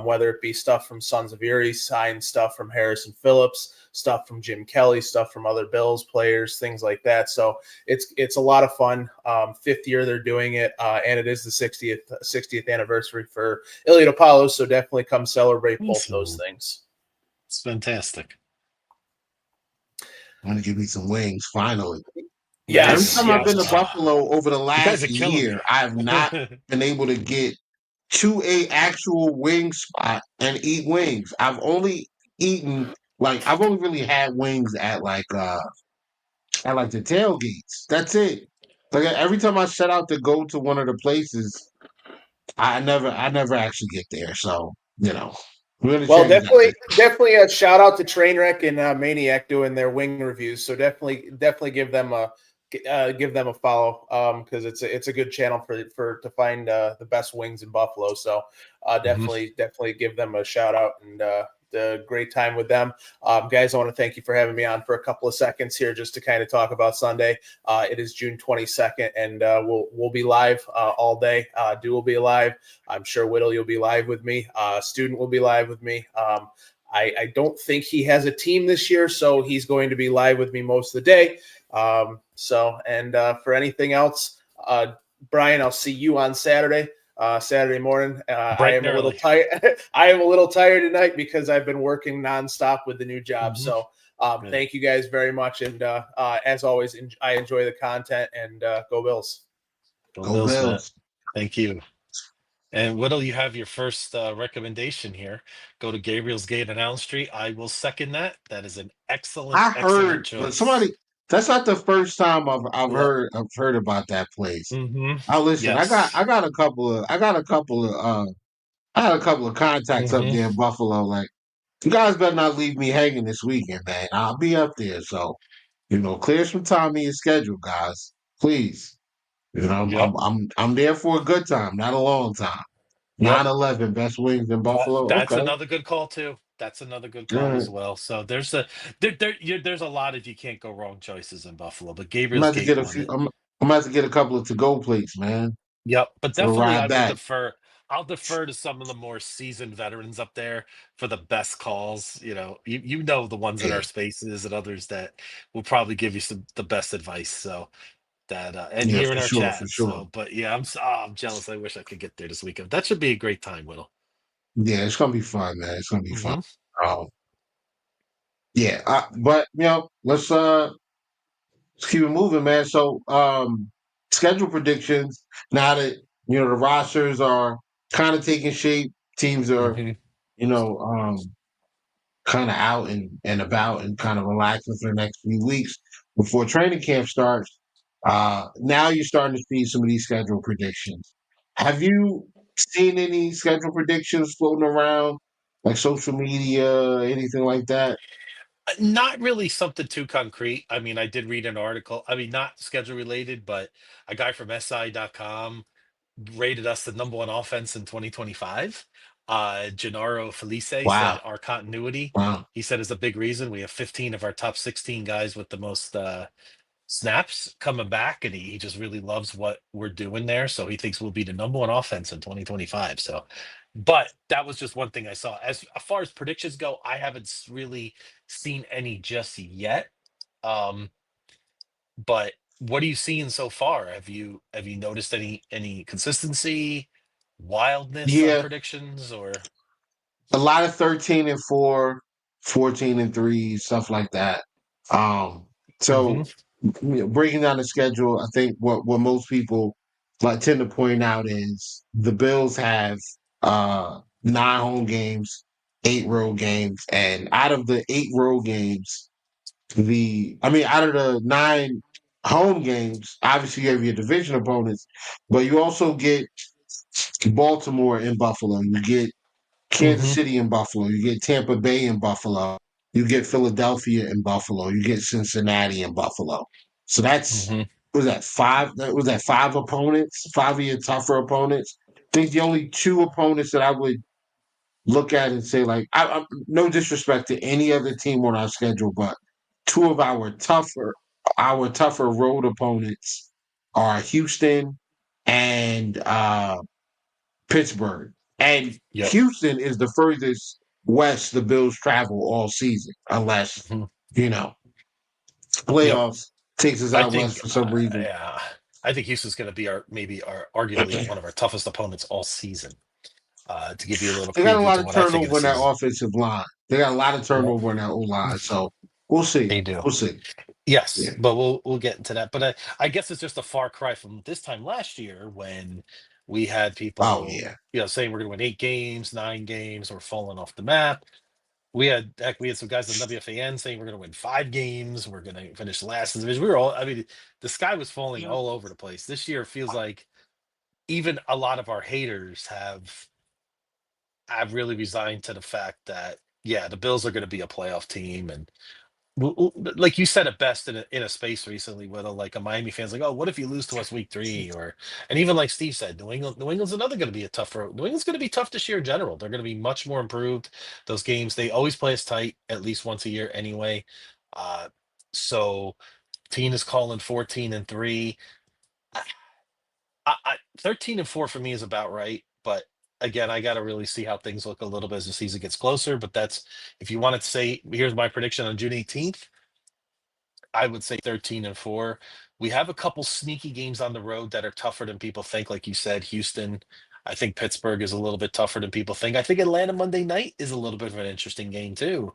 whether it be stuff from Sons of Erie, signed stuff from Harrison Phillips, stuff from Jim Kelly, stuff from other Bills players, things like that. So it's a lot of fun. Fifth year they're doing it, and it is the 60th anniversary for Iliad Apollo. So definitely come celebrate both those Awesome. things. It's fantastic. I'm gonna give me some wings finally. There you Every Yes, go. time I've been to yes. Buffalo over the You guys last are killing year, me. I have not been able to get to a actual wing spot and eat wings. Eaten I've only really had wings at like the tailgates. That's it. Like every time I set out to go to one of the places, I never actually get there. So, we're gonna Well, change that. definitely a shout out to Trainwreck and Maniac doing their wing reviews. So definitely give them a follow, because it's a good channel for to find the best wings in Buffalo. So Mhm. definitely give them a shout out, and the great time with them. Guys, I want to thank you for having me on for a couple of seconds here just to kind of talk about Sunday. It is June 22nd, and we'll be live all day. Do will be live. I'm sure Whittle, you'll be live with me. Student will be live with me. I don't think he has a team this year, so he's going to be live with me most of the day. For anything else, Brian, I'll see you on Saturday morning. I Bright am and a little early. tired. I am a little tired tonight because I've been working nonstop with the new job. Mhm. So Yeah. thank you guys very much, and as always, I enjoy the content, and go Bills. Go Go Bills, Matt. Bills. Thank you. And Whittle, you have your first recommendation here. Go to Gabriel's Gate on Allen Street. I will second that. That is an excellent, I excellent heard choice. somebody. That's not the first time Yep. I've heard about that place. Hmm. Now listen, Yes. I got a couple of contacts up Hmm. there in Buffalo. Like, you guys better not leave me hanging this weekend, man. I'll be up there, so clear some time in your schedule, guys. Please. Yep. I'm there for a good time, not a long time. Yep. 9/11 best wings in That Buffalo. that's Okay. another good call too. That's another good All call right. as well. So there's a lot of you can't go wrong choices in Buffalo, but I'm Gabriel's about to Gate get won it. I'm about to get a couple of to-go plates, man, Yep, but for the definitely ride I would back. defer. I'll defer to some of the more seasoned veterans up there for the best calls. You know the ones in Yeah. our spaces and others that will probably give you the best advice. So that and Yeah, here in for our sure, chat. for sure. So, but yeah, I'm jealous. I wish I could get there this weekend. That should be a great time, Will. Yeah, it's gonna be fun, man. It's gonna be fun. Hmm. Yeah, but let's keep it moving, man. So, schedule predictions. Now that the rosters are kind of taking shape, teams are Hmm. you know kind of out and about and kind of relaxing for the next few weeks before training camp starts. Now you're starting to see some of these schedule predictions. Have you seen any schedule predictions floating around, like social media, anything like that? Not really something too concrete. I mean, I did read an article. I mean, not schedule related, but a guy from SI.com rated us the number one offense in 2025. Gennaro Felice said Wow, our continuity, wow. he said, is a big reason. We have 15 of our top 16 guys with the most snaps coming back, and he just really loves what we're doing there. So he thinks we'll be the number one offense in 2025. So, but that was just one thing I saw. As far as predictions go, I haven't really seen any just yet. Um, but what are you seeing so far? Have you noticed any consistency, wildness on Yeah, predictions, or? a lot of 13-4, 14-3, stuff like that. Um, Hmm. so breaking down the schedule, I think what most people like tend to point out is the Bills have 9 home games, 8 road games, and out of the 8 road games, out of the 9 home games, obviously you have your division opponents, but you also get Baltimore and Buffalo. You get Kansas Hmm. City and Buffalo. You get Tampa Bay and Buffalo. You get Philadelphia and Buffalo. You get Cincinnati and Buffalo. So that's Hmm. was that five? That was that 5 opponents, 5 of your tougher opponents. I think the only 2 opponents that I would look at and say like, no disrespect to any other team on our schedule, but 2 of our tougher road opponents are Houston and Pittsburgh. And Yep. Houston is the furthest west the Bills travel all season, unless, Hmm. you know, Yep. playoffs takes us I out west think, for some reason. yeah, I think Houston's going to be our maybe our arguably one of our toughest opponents all season. To give you a little They got a preview lot to of what I think of the turnover in that season. offensive line. They got a lot of Well, turnover in that O line. So we'll see. they do. We'll see. Yes, Yeah. but we'll get into that. But I guess it's just a far cry from this time last year when we had Oh people, yeah. saying we're going to win 8 games, 9 games, we're falling off the map. We had some guys in WFAN saying we're going to win 5 games, we're going to finish last in the division. We were all, I mean, the sky was falling all over the place. This year it feels like even a lot of our haters have really resigned to the fact that yeah, the Bills are going to be a playoff team, and like you said it best in a space recently with like a Miami fans like, oh, what if you lose to us week 3, or and even like Steve said, New England's another going to be a tougher. New England's going to be tough this year in general. They're going to be much more improved. Those games they always play us tight at least once a year anyway. Uh, so Teen is calling 14-3. 13-4 for me is about right, but again, I got to really see how things look a little bit as the season gets closer. But that's if you wanted to say, here's my prediction on June 18th. I would say 13-4. We have a couple sneaky games on the road that are tougher than people think. Like you said, Houston. I think Pittsburgh is a little bit tougher than people think. I think Atlanta Monday night is a little bit of an interesting game too.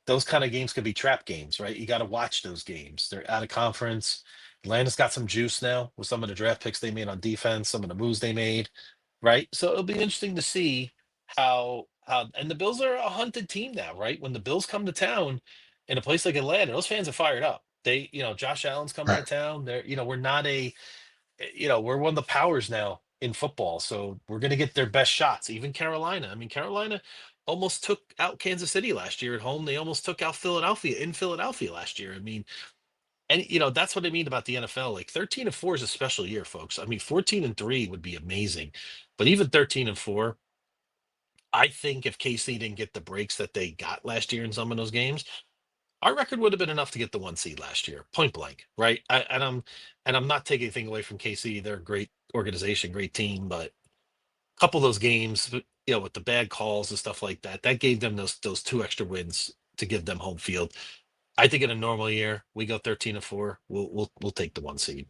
Those kind of games could be trap games, right? You got to watch those games. They're out of conference. Atlanta's got some juice now with some of the draft picks they made on defense, some of the moves they made, right? So it'll be interesting to see how and the Bills are a hunted team now, right? When the Bills come to town in a place like Atlanta, those fans are fired up. Josh Allen's coming to Right. town. We're not we're one of the powers now in football. So we're going to get their best shots. Even Carolina. I mean, Carolina almost took out Kansas City last year at home. They almost took out Philadelphia in Philadelphia last year. I mean, and that's what I mean about the NFL. Like 13-4 is a special year, folks. I mean, 14-3 would be amazing, but even 13-4, I think if KC didn't get the breaks that they got last year in some of those games, our record would have been enough to get the 1 seed last year, point blank, right? And I'm not taking anything away from KC. They're a great organization, great team, but a couple of those games, with the bad calls and stuff like that, that gave them those 2 extra wins to give them home field. I think in a normal year, we go 13-4. We'll take the 1 seed.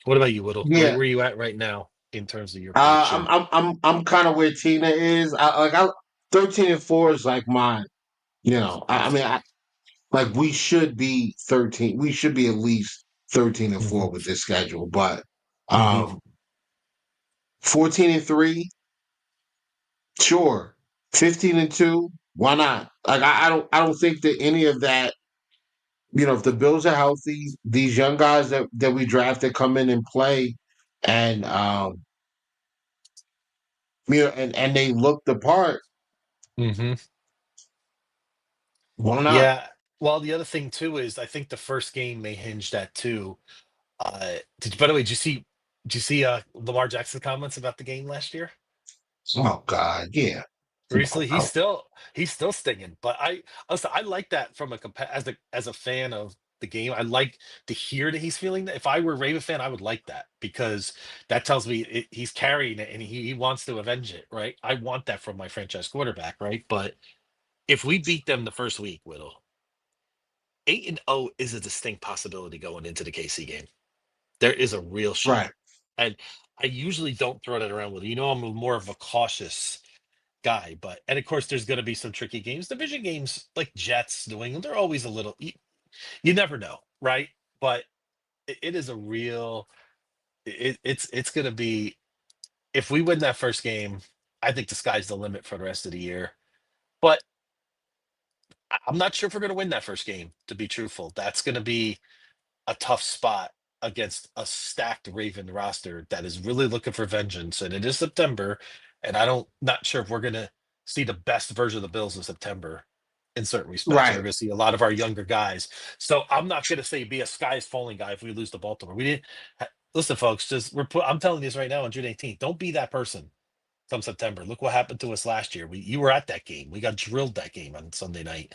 What about you, Whittle? Where Yeah, are you at right now in terms of your prediction? I'm kind of where Tina is. 13-4 is like my, I mean, like we should be 13. We should be at least 13-4 Hmm. with this schedule, but Hmm. um 14-3, sure. 15-2, why not? Like I don't think that any of that, if the Bills are healthy, these young guys that we drafted come in and play and and they look the part, Hmm. why not? Yeah. Well, the other thing too is I think the first game may hinge that too. By the way, did you see Lamar Jackson comments about the game last year? Oh God, yeah. Recently, he's still stinging. But I like that from as a fan of the game. I like to hear that he's feeling that. If I were a Raven fan, I would like that because that tells me he's carrying it and he wants to avenge it, right? I want that from my franchise quarterback, right? But if we beat them the first week, Whittle, 8-0 is a distinct possibility going into the KC game. There is a real shot. Right. And I usually don't throw that around with you. I'm more of a cautious guy, but and of course there's going to be some tricky games. Division games like Jets, New England, they're always a little. You never know, right? But it is a real. It's going to be if we win that first game. I think the sky's the limit for the rest of the year. But I'm not sure if we're going to win that first game. To be truthful, that's going to be a tough spot against a stacked Raven roster that is really looking for vengeance. And it is September, and I don't not sure if we're gonna see the best version of the Bills in September in certain respects. We're Right. gonna see a lot of our younger guys. So I'm not gonna say be a sky's falling guy if we lose to Baltimore. We didn't listen, folks, just I'm telling you this right now on June 18th. Don't be that person come September. Look what happened to us last year. You were at that game. We got drilled that game on Sunday night,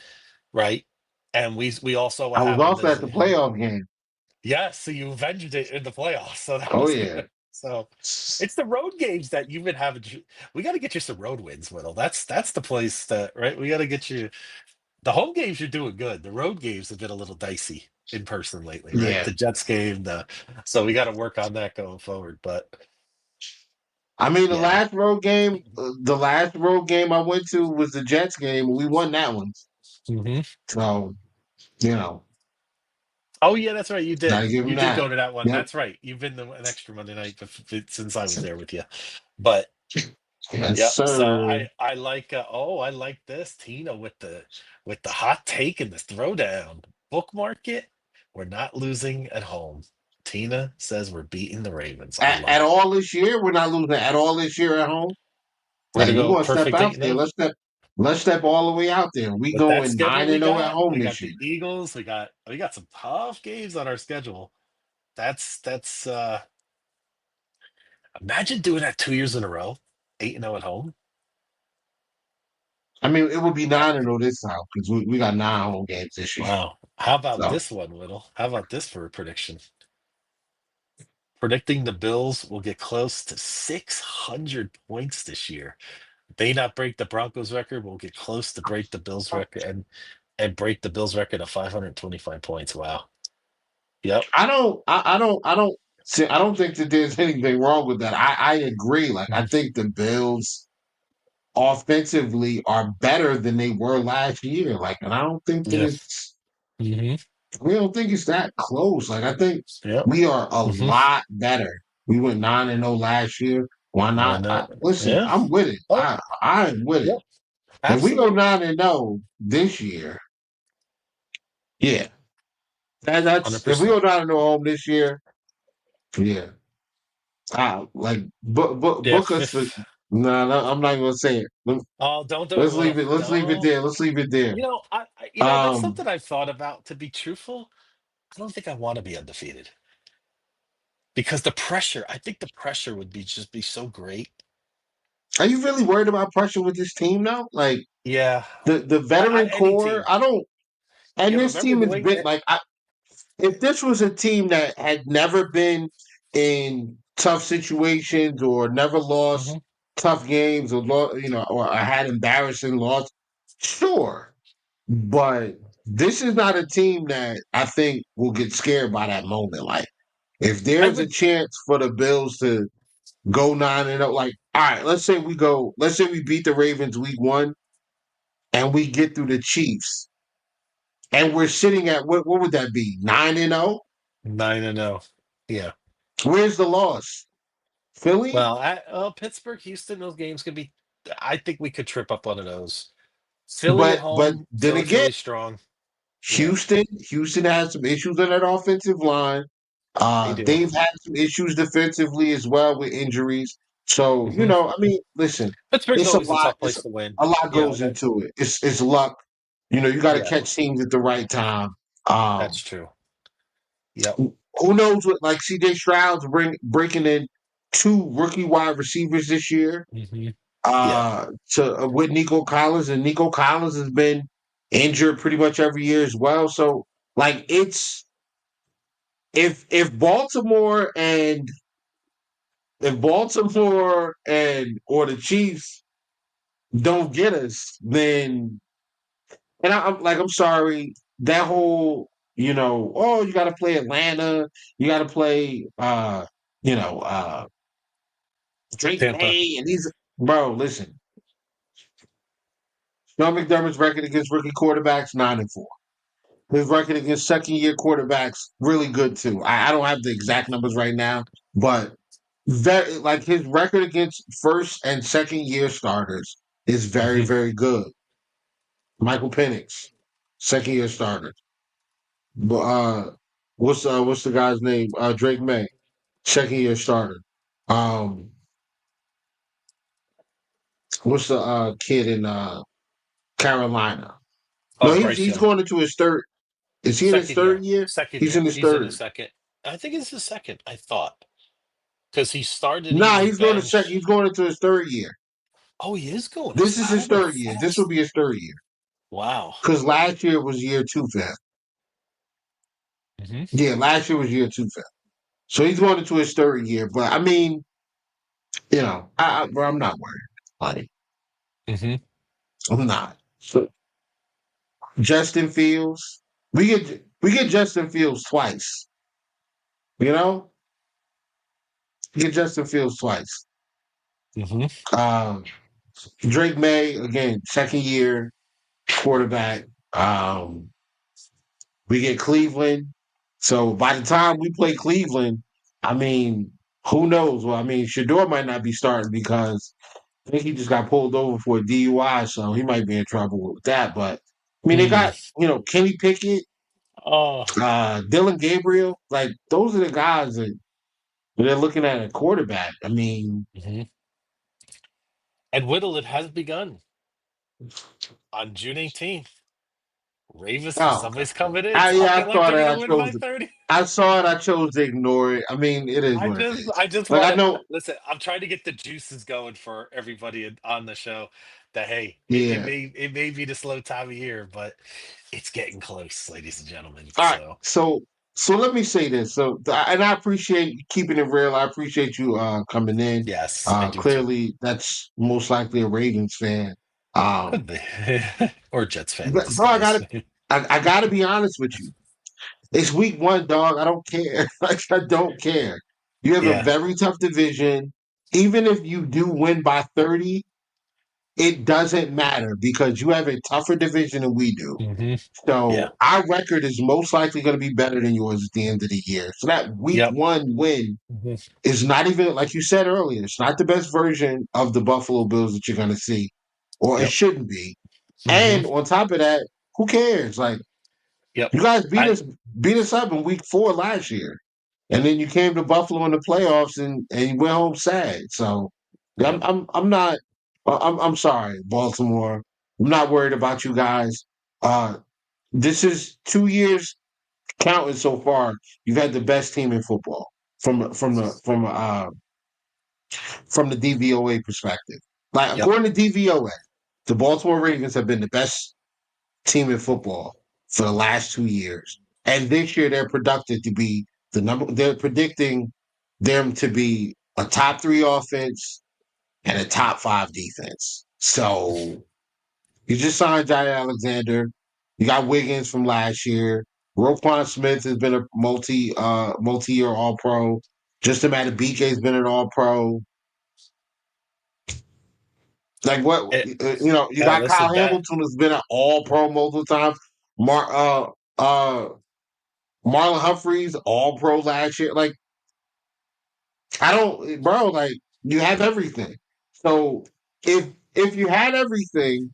right? And we all saw what I was happened also as at the playoff game. yes, so you avenged it in the playoffs. So that Oh was yeah. good. So it's the road games that you've been having. We got to get you some road wins, Whittle. That's the place that right. We got to get you the home games. You're doing good. The road games have been a little dicey in person lately, right? Yeah. The Jets game. So we got to work on that going forward. But I mean, yeah. the last road game I went to was the Jets game. We won that one. Hmm. So, you know, Oh yeah, that's right. You did. gotta give You him did that. go to that one. Yep. That's right. You've been an extra Monday night since I was there with you. But Yes, yep. So sir. I like I like this Tina with the hot take and the throwdown. Bookmark it. We're not losing at home. Tina says we're beating the Ravens. I love At it. all this year, we're not losing at all this year at home. We're Like gonna we're go gonna step perfect out eight there. now. Let's step all the way out there. We With that going schedule 9-0 at home we got this year. the Eagles. We got some tough games on our schedule. That's imagine doing that 2 years in a row. 8-0 at home. I mean, it would be Uh, 9-0 this time because we got 9 home games this year. Wow. How about So this one, Whittle? How about this for a prediction? Predicting the Bills will get close to 600 points this year. They not break the Broncos record, will get close to break the Bills record and break the Bills record of 525 points. Wow. Yep. I don't think that there's anything wrong with that. I agree. Like I Mhm. think the Bills offensively are better than they were last year. Like, and I don't think that Yeah. it's Hmm. we don't think it's that close. Like I think Yep. we are a Hmm. lot better. We went 9-0 last year. Why Why not? not? Listen, Yeah. I'm with it. Oh, I'm with it. yep. If we go Absolutely. 9-0 this year, yeah. That's if we go 100%. 9-0 home this year, yeah. Like Yeah. book us for. Fifth. No, no, I'm not gonna say it. Oh, don't do it, Let's leave Will. it. Let's leave it Don't. there. Let's leave it there. That's Um, something I've thought about. To be truthful, I don't think I want to be undefeated because the pressure. I think the pressure would be so great. are you really worried about pressure with this team now? Like Yeah. the veteran Any core, team. I don't. And Yeah, but this remember team New has been England. like, if this was a team that had never been in tough situations or never lost Mhm. tough games or had embarrassing loss, sure. But this is not a team that I think will get scared by that moment. Like If there's a chance for the Bills to go 9-0, like, all right, let's say we beat the Ravens week 1 and we get through the Chiefs and we're sitting at what would that be? 9-0? 9-0. Yeah. Where's the loss? Philly? Well, Pittsburgh, Houston, those games could be. I think we could trip up one of those. Philly at But home. then Philly's again, really strong. Yeah, Houston has some issues on that offensive line. they do. They've had some issues defensively as well with injuries. So, Hmm. I mean, listen, Pittsburgh's it's a always a lot. tough place to win. A lot You know goes that. into it. It's luck. You got to Yeah, catch teams at the right time. that's true. Yep. Who knows what, like CJ Stroud's breaking in 2 rookie wide receivers this year. Hmm. Yeah. To with Nico Collins, and Nico Collins has been injured pretty much every year as well. So, like, it's if Baltimore and or the Chiefs don't get us, then I'm sorry, that whole oh, you got to play Atlanta, you got to play you know uh Drake Tampa. May and these bro. Listen, Sean McDermott's record against rookie quarterbacks 9-4. His record against second-year quarterbacks really good too. I don't have the exact numbers right now, but like his record against first and second-year starters is very, Hmm. very good. Michael Penix, second-year starter. But what's the guy's name? Drake May, second-year starter. Um, what's the kid in Carolina? No, Oh, Bryce he's Young. going into his third. Is he in his Second third year. year? Second He's year. in his He's in his third. second. I think it's his second. I thought because he started. He Nah, was he's going to second. benched. He's going into his third year. Oh, he is going. This is Wow, his they're third year. This will fast. be his third year Wow. because last year was year 2 for him. Hmm. Yeah, last year was year 2 for him. So he's going into his third year. But I mean, bro, I'm not worried. Like, Hmm. I'm not. So Justin Fields, we get Justin Fields twice. You know, we get Justin Fields twice. Hmm. Um, Drake May again, second year quarterback. Um, we get Cleveland. So by the time we play Cleveland, I mean, who knows? Well, I mean, Shador might not be starting because I think he just got pulled over for a DUI, so he might be in trouble with that. But I mean, they got Mm. Kenny Pickett, Oh. Dylan Gabriel, like those are the guys that they're looking at a quarterback. I mean, Hmm. And Whittle, it has begun on June 18th. Ravens, oh, somebody's coming in I talking like saw they're that. gonna win by 30. I saw it. I chose to ignore it. I mean, it is I what it just is. I just Like I want to know, listen. I'm trying to get the juices going for everybody on the show. That hey, yeah. it may be the slow time of year, but it's getting close, ladies and gentlemen. All right. So So let me say this. And I appreciate you keeping it real. I appreciate you coming in. yes, I do too. Clearly that's most likely a Ravens fan. Could be. Or Jets fan in But bro, disguise. I gotta be honest with you. It's week 1, dog. I don't care. Like I don't care. You have a Yeah. very tough division. Even if you do win by 30, it doesn't matter because you have a tougher division than we do. Hmm. Yeah. So our record is most likely going to be better than yours at the end of the year. So that week Yep. 1 win Hmm. is not even like you said earlier. It's not the best version of the Buffalo Bills that you're going to see, or it Yep. shouldn't be. Hmm. And on top of that, who cares? Like Yep. you guys I. beat us up in week 4 last year, and Yep. then you came to Buffalo in the playoffs and you went home sad. So Yep. I'm not. I'm sorry, Baltimore. I'm not worried about you guys. This is 2 years counting so far. You've had the best team in football from the DVOA perspective. Like Yep. according to DVOA, the Baltimore Ravens have been the best team in football for the last 2 years, and this year they're predicted to be the number. They're predicting them to be a top 3 offense and a top 5 defense. So you just signed Jay Alexander. You got Wiggins from last year. Roquan Smith has been a multi-year All Pro. Just Matter BK has been an All Pro. Like what Eh, you got listen, Kyle that Hamilton has been an All Pro multiple times. Mar Marlon Humphreys All Pro last year. Like I don't, bro. Like you have everything. So if you had everything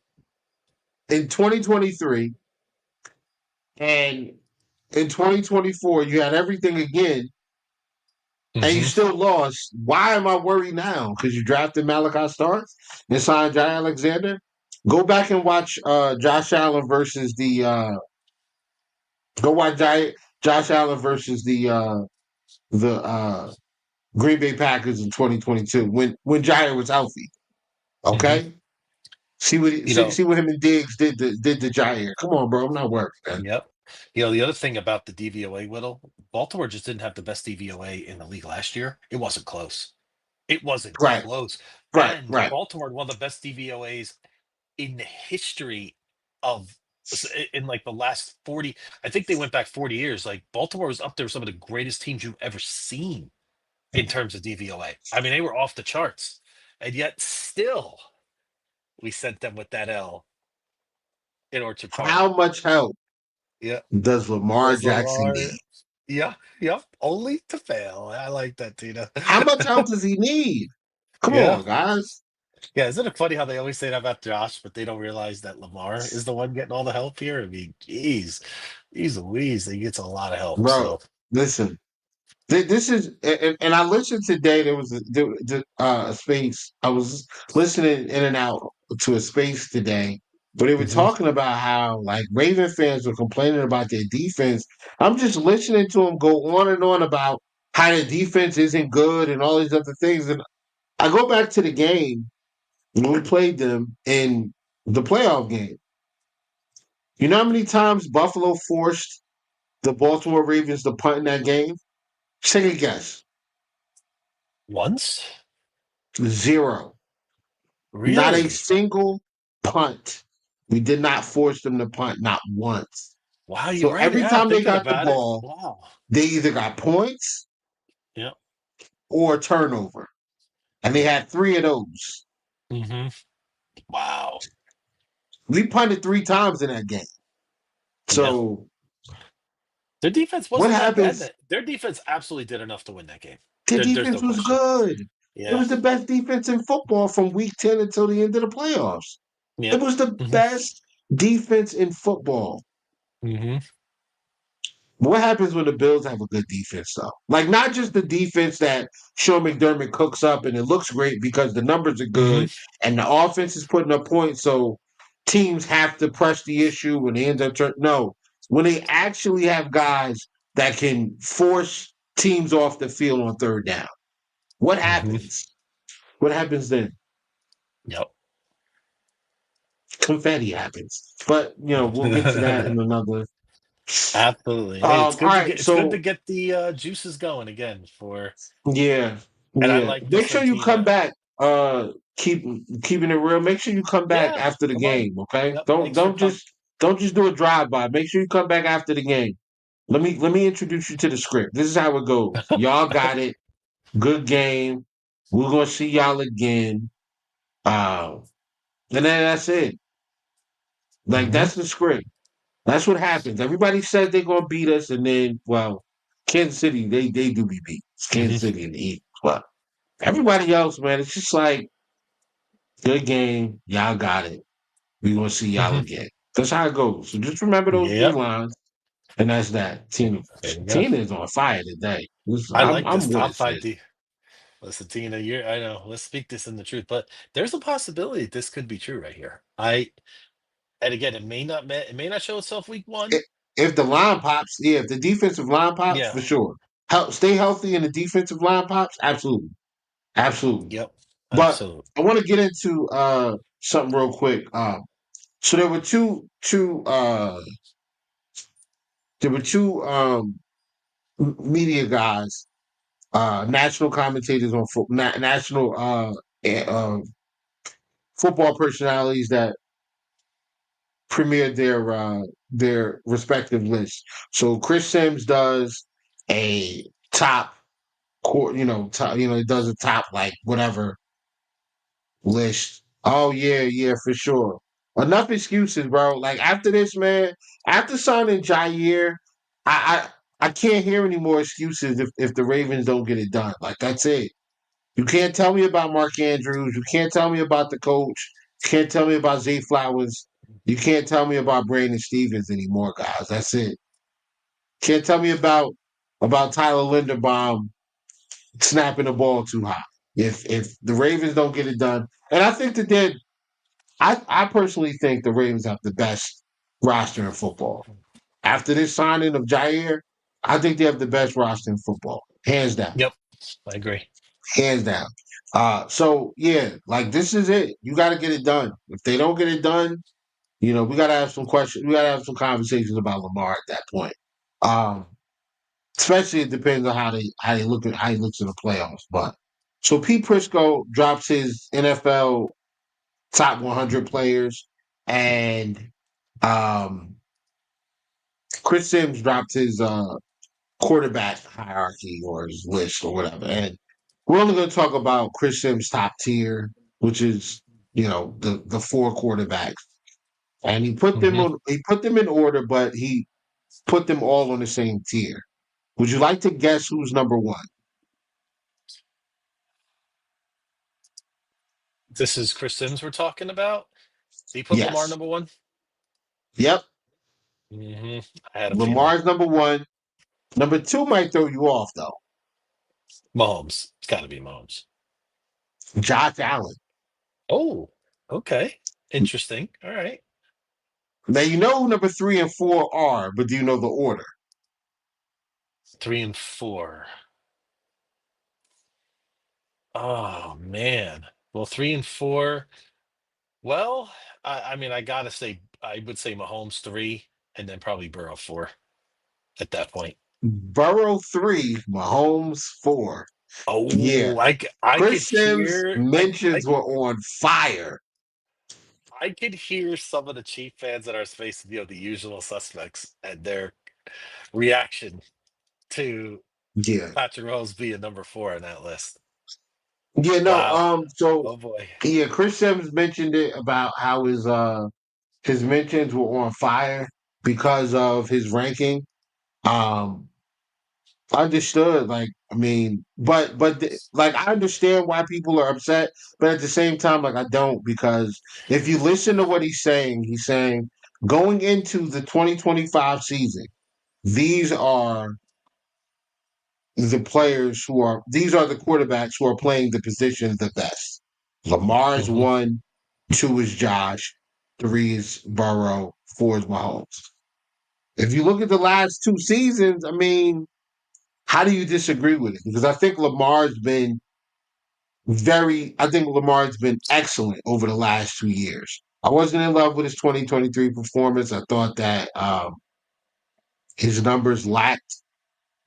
in 2023 and in 2024 you had everything again and you Mhm. still lost, why am I worried now? Because you drafted Malachi Starks and signed Jay Alexander. Go back and watch Josh Allen versus the go watch Josh Allen versus the Green Bay Packers in 2022 when Jair was healthy. Mhm. Okay, You know, see what him and Diggs did to Jair. Come on, bro. I'm not worried, man. yep. The other thing about the DVOA, Whittle, Baltimore just didn't have the best DVOA in the league last year. It wasn't close. It wasn't Right, close. right, And right. Baltimore had one of the best DVOAs in the history of in like the last 40. I think they went back 40 years. Like Baltimore was up there with some of the greatest teams you've ever seen in terms of DVOA. I mean, they were off the charts. And yet still we sent them with that L in Orchard Park. How much help Yeah. does Lamar Does Jackson Lamar? need? Yeah, yep. Only to fail. I like that, Tina. How much help does he need? Come Yeah. on, guys. Yeah, isn't it funny how they always say that about Josh, but they don't realize that Lamar is the one getting all the help here? I mean, he's Louise. He gets a lot of help. Bro, So, listen. This is, and I listened today. A space. I was listening in and out to a space today, but they were mhm, talking about how like Raven fans were complaining about their defense. I'm just listening to them go on and on about how the defense isn't good and all these other things. And I go back to the game when we played them in the playoff game. You know how many times Buffalo forced the Baltimore Ravens to punt in that game? Take a guess. once? Zero. Not a Really? single punt. We did not force them to punt, not once. Wow, you're So right. every Yeah, time they thinking got the about it. ball, Wow. they either got points Yeah. or a turnover. And they Yeah. had three of those. hmm Wow. We punted three times in that game. Yeah. So Their defense what wasn't that bad. happens? Their defense absolutely did enough to win that game. The There's defense no was question. good. It Yeah. was the best defense in football from week 10 until the end of the playoffs. It Yep. was the hmm best defense in football. hmm What happens when the Bills have a good defense, though? Like, not just the defense that Sean McDermott cooks up and it looks great because the numbers are hmm good and the offense is putting up points, so teams have to press the issue when they end up turning. No, when they actually have guys that can force teams off the field on third down, what hmm happens? What happens then? Yep. Confetti happens. But, we'll get to that in another. Absolutely. Hey, All right, it's good to so get the juices going again for yeah, and I yeah. like Make this sure one, you come Tina. back. Keeping it real. Make sure you come back Yeah, after the come on. game. Okay. Yep. Don't Thanks for don't coming. just don't just do a drive by. Make sure you come back after the game. Let me introduce you to the script. This is how it goes. Y'all got it. Good game. We're gonna see y'all again. And then that's it. Like hmm that's the script. That's what happens. Everybody says they're gonna beat us, and then Kansas City they do be beat. It's hmm Kansas City and the Eagles. But everybody else, man, it's just like good game. Y'all got it. We gonna see y'all hmm again. That's how it goes. So just remember those three Yep. lines, and that's that. Tina There you go. Tina is on fire today. I like I'm this with top it, five sis. D. Listen, Tina, you're I know. Let's speak this in the truth, but there's a possibility this could be true right here. And again, it may not show itself week one. If the line pops, yeah, if the defensive line pops, Yeah. for sure. Help stay healthy and the defensive line pops, absolutely. Absolutely. Yep. But Absolutely. I want to get into something real quick. So there were two media guys, national commentators on national eh, uh, football personalities that premiered their respective lists. So Chris Sims does a top it does a top like whatever list. Oh yeah, for sure. Enough excuses, bro. Like after this, man, after signing Jair, I can't hear any more excuses if the Ravens don't get it done. Like that's it. You can't tell me about Mark Andrews. You can't tell me about the coach. You can't tell me about Zay Flowers. You can't tell me about Brandon Stevens anymore, guys. That's it. Can't tell me about Tyler Linderbaum snapping the ball too high. If the Ravens don't get it done, and I think that I personally think the Ravens have the best roster in football. After this signing of Jair, I think they have the best roster in football, hands down, Yep, I agree. hands down. So yeah, like this is it. You got to get it done. If they don't get it done, we got to have some questions. We got to have some conversations about Lamar at that point. Um, Especially it depends on how he looks in the playoffs. But so Pete Prisco drops his NFL top 100 players, and um, Chris Sims dropped his quarterback hierarchy or his list or whatever. And we're only going to talk about Chris Sims' top tier, which is the four quarterbacks, and Hmm. he put them in order, but he put them all on the same tier. Would you like to guess who's number one? This is Chris Sims we're talking about. He put Lamar Yes. number one. Yep. Hmm. I had a feeling. Lamar's number one. Number two might throw you off though. Mahomes. It's got to be Mahomes. Josh Allen. Oh, okay. Interesting. All right. Now you know who number 3 and 4 are, but do you know the order? 3 and 4. Oh man. Well, 3 and 4. Well, I mean, I gotta say, I would say Mahomes 3, and then probably Burrow 4 at that point. Burrow 3, Mahomes 4. Yeah. Oh, I could Chris Sims hear mentions were on fire. I could hear some of the Chief fans that are facing, the usual suspects and their reaction to Yeah. Patrick Mahomes being number 4 on that list. Yeah, no, Wow. so Oh boy. yeah, Chris Sims mentioned it about how his mentions were on fire because of his ranking. Um Understood. Like, I mean, like, I understand why people are upset, but at the same time, like, I don't because if you listen to what he's saying going into the 2025 season, these are these are the quarterbacks who are playing the position the best. Lamar is Hmm. 1, 2 is Josh, 3 is Burrow, 4 is Mahomes. If you look at the last 2 seasons, I mean, how do you disagree with it? Because I think Lamar's been excellent over the last 2 years. I wasn't in love with his 2023 performance. I thought that his numbers lacked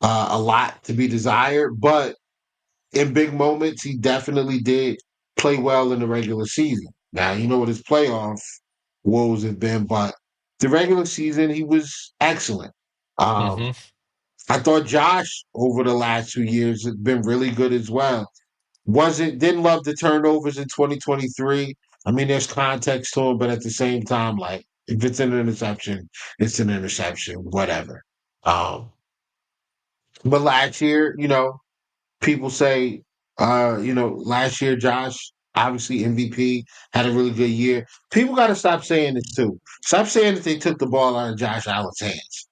a lot to be desired, but in big moments, he definitely did play well in the regular season. Now, you know what his playoff woes have been, but the regular season, he was excellent. Hmm. Um, I thought Josh over the last 2 years has been really good as well. Didn't love the turnovers in 2023. I mean, there's context to him, but at the same time, like if it's an interception, it's an interception, whatever. Um, but last year, people say, last year Josh, obviously MVP, had a really good year. People got to stop saying this too. Stop saying that they took the ball out of Josh Allen's hands.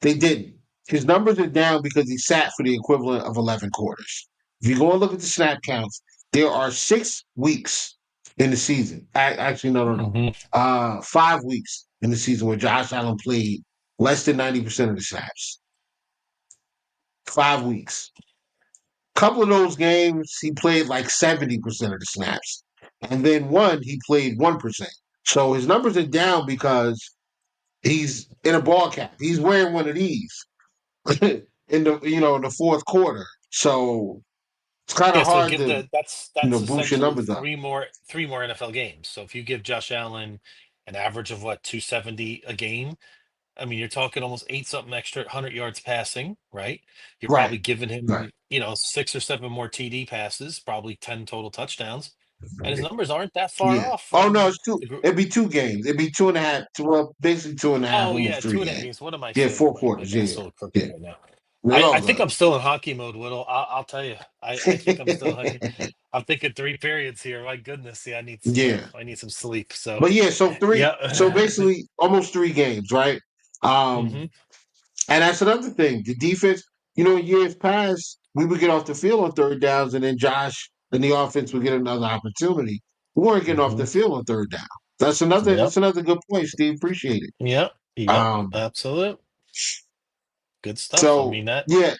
They didn't. His numbers are down because he sat for the equivalent of 11 quarters. If you go and look at the snap counts, there are 6 weeks in the season. Actually, no. Hmm. 5 weeks in the season where Josh Allen played less than 90% of the snaps. 5 weeks. Couple of those games, he played like 70% of the snaps. And then one, he played 1%. So his numbers are down because he's in a ball cap. He's wearing one of these. In the fourth quarter. So it's kind Yeah, of so hard give to that's boost your essentially numbers up. three more NFL games. So if you give Josh Allen an average of what, 270 a game. I mean, you're talking almost eight something extra, 100 yards passing, right? You're Right. probably giving Right. him, 6 or 7 more TD passes, probably 10 total touchdowns, and his numbers aren't that far Yeah. off Oh no, from it's two. the group. It'd be 2 games. It'd be 2.5. Well, basically 2.5, Oh yeah, almost two three and a half games. games. What am I Yeah, saying? four My quarters. mind's Yeah. still cooking Yeah. right now. They're I all think good. I'm still in hockey mode, Whittle. I'll tell you. I think I'm still. I'm thinking 3 periods here. My goodness, yeah, Yeah. I need some sleep. So, But yeah, so three. So yeah. basically, almost 3 games, right? Um, hmm and that's another thing. The defense. Years past, we would get off the field on third downs, and then Josh and the offense would get another opportunity. We weren't getting off hmm the field on third down. That's another. Yep. That's another good point, Steve. Appreciate it. Yep. Yep. Um, Absolute. Good stuff. I so mean that. yeah,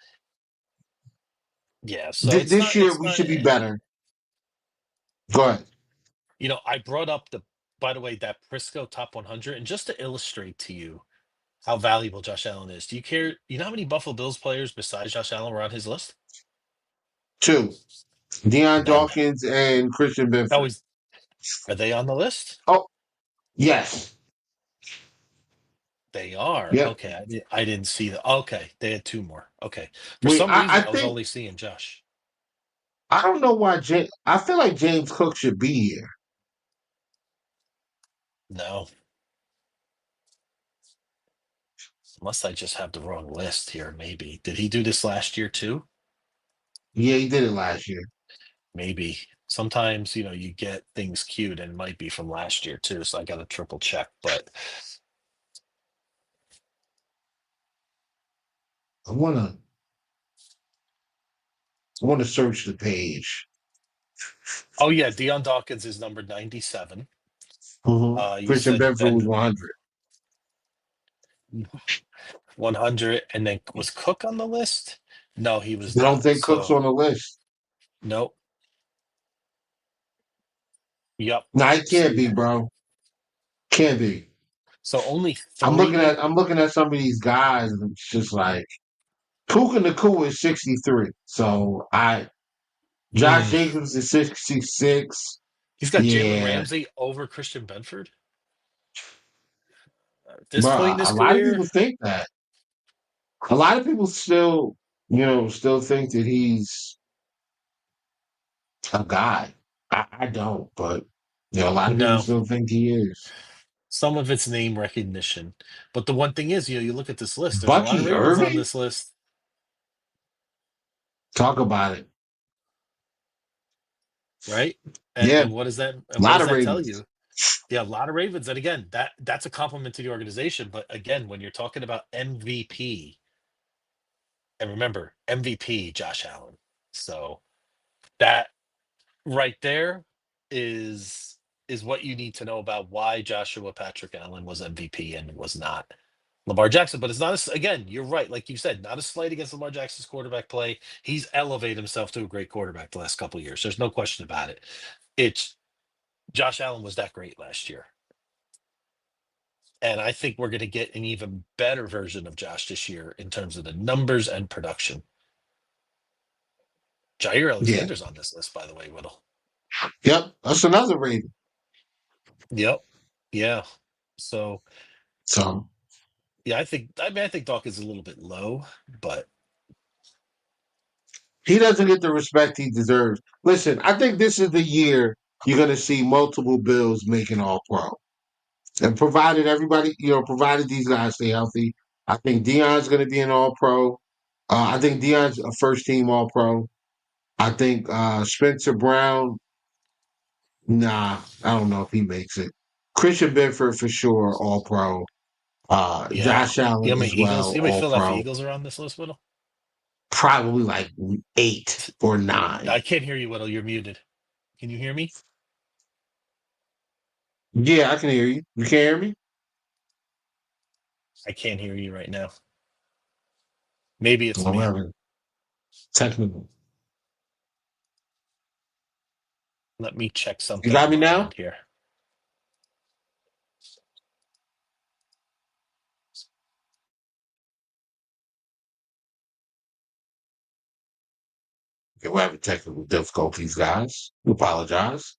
Yeah. So it's this not. year It's we not. should be better. Go ahead. I brought up by the way, that Prisco top 100, and just to illustrate to you how valuable Josh Allen is. Do you care? You know how many Buffalo Bills players besides Josh Allen were on his list? Two, Deion None. Dawkins and Christian Oh, Benford. are they on the list? Oh, yes. They are. Yep. Okay. I didn't see that. Okay. They had two more. Okay. For Wait, some I reason, I was think only seeing Josh. I don't know why I feel like James Cook should be here. No, unless I just have the wrong list here. Maybe. Did he do this last year too? Yeah, he did it last year. Maybe. Sometimes, you get things queued and it might be from last year too. So I got to triple check. But I wanna search the page. oh, yeah. Deion Dawkins is number 97. You Christian said Benford was Ben 100. 100. And then was Cook on the list? No, he was I don't not. think Cook's So, on the list. nope. Yep. No, he So, can't be, yeah. bro. Can't be. So only I'm looking three. at I'm looking at some of these guys, and it's just like Puka Nakua is 63. So Josh Mm. Jacobs is 66. He's got Jalen Yeah. Ramsey over Christian Benford at this point in Bro, his a lot of career. people think that. A lot of people still think that he's a guy. I don't, but a lot of people No, still think he is. some of it's name recognition. But the one thing is, you look at this list, there's a lot of Bucky Ravens on Irving? this list, Talk about it. right? Yeah, And what does that a and what lot does of that tell Ravens. you? Yeah, a lot of Ravens. And again, that's a compliment to the organization. But again, when you're talking about MVP, and remember, MVP Josh Allen. So that right there is what you need to know about why Joshua Patrick Allen was MVP and was not Lamar Jackson. But it's not again, you're right, like you said, not a slight against Lamar Jackson's quarterback play. He's elevated himself to a great quarterback the last couple of years. There's no question about it. It's Josh Allen was that great last year. And I think we're going to get an even better version of Josh this year in terms of the numbers and production. Jair Yeah. Alexander's on this list, by the way, Whittle. Yep. That's another Raven. Yep. Yeah. So So yeah, I think Dawkins is a little bit low, but he doesn't get the respect he deserves. Listen, I think this is the year you're gonna see multiple Bills making all pro. And provided everybody, provided these guys stay healthy, I think Dion's going to be an All Pro. I think Dion's a first team All Pro. I think Spencer Brown, nah, I don't know if he makes it. Christian Benford for sure, All Pro. yeah. Josh Allen You know how many as Eagles? well, You know how many All Philadelphia Pro. Eagles are on this list, Whittle? Probably like 8 or 9. I can't hear you, Whittle. You're muted. Can you hear me? Yeah, I can hear you. You can hear me? I can't hear you right now. Maybe it's Oh, we're me. having technical. Let me check You something got on me my now? end here. Okay, we're having technical difficulties, guys. We apologize.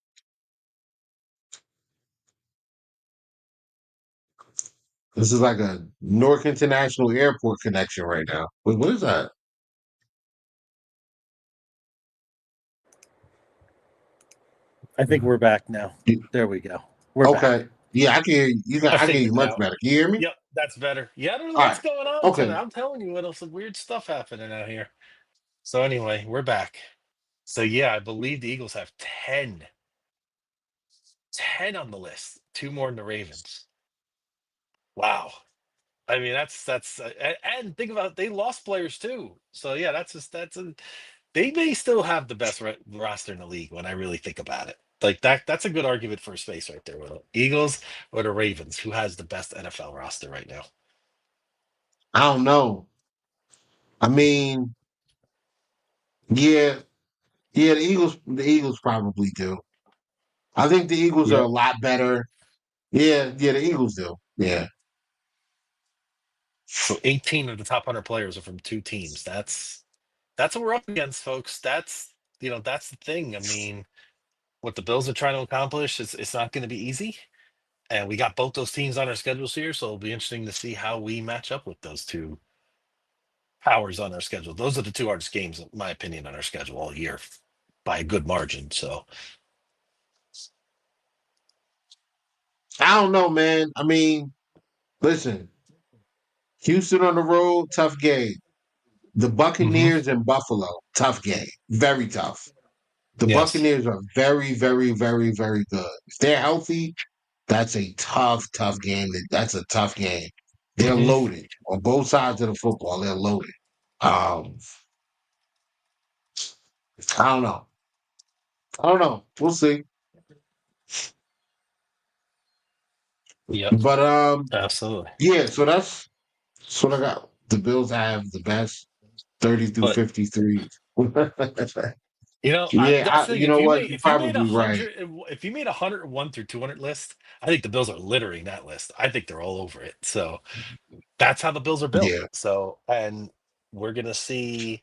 This is like a Newark International Airport connection right now. Wait, what is that? I think we're back now. You- There we go. We're back. Okay. Yeah, I can hear you. I I can hear you figured it much out. better. Can you hear me? Yep, that's better. Yeah, I don't know All what's right. going on Okay. tonight. I'm telling you, what some weird stuff happening out here. So anyway, we're back. So yeah, I believe the Eagles have 10 on the list. Two more than the Ravens. Wow. I mean, and think about it, they lost players too. So yeah, they may still have the best roster in the league when I really think about it. Like that's a good argument for a space right there with the Eagles or the Ravens. Who has the best NFL roster right now? I don't know. I mean, yeah, yeah, the Eagles probably do. I think the Eagles are a Yep. lot better. Yeah, yeah, the Eagles do. Yeah. So 18 of the top 100 players are from two teams. That's what we're up against, folks. That's the thing. I mean, what the Bills are trying to accomplish is it's not going to be easy. And we got both those teams on our schedules here, so it'll be interesting to see how we match up with those two powers on our schedule. Those are the two hardest games, in my opinion, on our schedule all year by a good margin. So I don't know, man. I mean, listen, Houston on the road, tough game. The mhm. Buccaneers in Buffalo, tough game. Very tough. The Yes. Buccaneers are very, very, very, very good. If they're healthy, that's a tough, tough game. That's a tough game. They're Hmm. loaded on both sides of the football. They're loaded. Um, I don't know. I don't know. We'll see. Yep. But Absolutely. yeah. So that's what I got. The Bills have the best 30 through But 53. Yeah, that's the thing. you know what? You're If you made a probably right. hundred, if you made 101 through 200 list, I think the Bills are littering that list. I think they're all over it. So that's how the Bills are built. Yeah. So, and we're gonna see,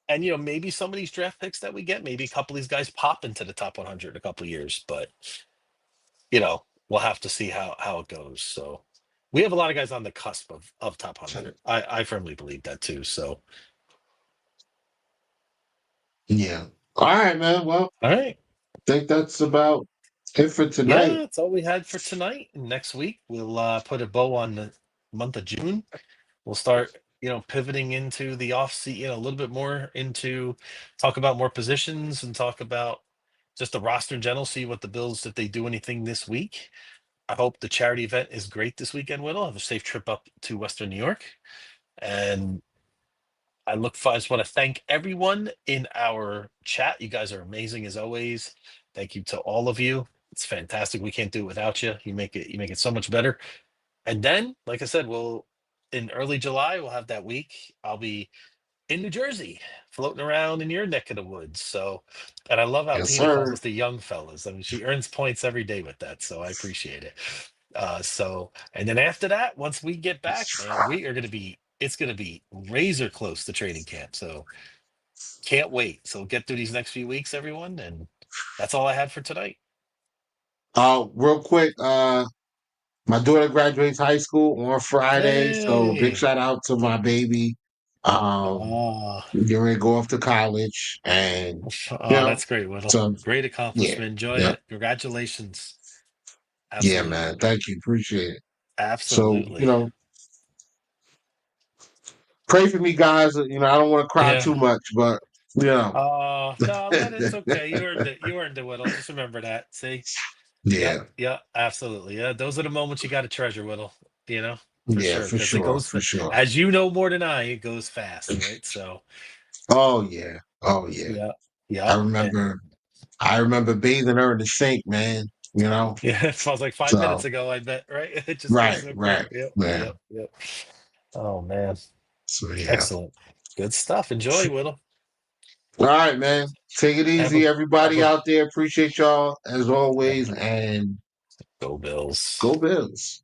and maybe some of these draft picks that we get, maybe a couple of these guys pop into the top 100 in a couple of years, but we'll have to see how it goes. So we have a lot of guys on the cusp of top 100. I firmly believe that too. So Yeah. All right, man. Well, all right. I think that's about it for Yeah, tonight. that's all we had for tonight. Next week, we'll put a bow on the month of June. We'll start, pivoting into the off season, a little bit more into talk about more positions and talk about just the roster in general, see what the Bills, if they do anything this week. I hope the charity event is great this weekend, Whittle. Have a safe trip up to Western New York. And I just want to thank everyone in our chat. You guys are amazing as always. Thank you to all of you. It's fantastic. We can't do it without you. You make it so much better. And then, like I said, in early July, we'll have that week. I'll be in New Jersey, floating around in your neck of the woods. So, and I love how Yes, Tina calls sir. us the young fellas. I mean, she earns points every day with that. So I appreciate it. And then after that, once we get back, man, it's going to be razor close to training camp. So can't wait. So get through these next few weeks, everyone. And that's all I had for tonight. Real quick, my daughter graduates high school on Friday, so big Hey. shout out to my baby. Ah, Getting ready to go off to college, and you oh, know, that's great, Whittle. so Great yeah, accomplishment. Enjoy yeah, it. Congratulations. yeah, Absolutely. man. Thank you, appreciate it. So Absolutely. pray for me, guys. I don't want to cry Yeah. too much, but you know, Oh, no, man, it's okay. You earned it. You earned it, Whittle. Just remember that. See? Yep. yeah, Yeah, absolutely. Yeah. Those are the moments you got to treasure, Whittle, for yeah, sure. for Because it sure, goes, for sure. as you know more than I, it goes fast, right? So, Oh yeah, oh yeah. yeah. I Yep. And remember, I remember bathing her in the sink, man. yeah, it was like 5 minutes So ago, I bet, right? It just goes right, so quick. right, Yep. yeah. Yep. Yep. Oh, man. So yeah. Excellent. Good stuff. Enjoy, Whittle. All right, man. Take it Have easy, a have everybody a out there. Appreciate y'all as always, and go Bills. go Bills.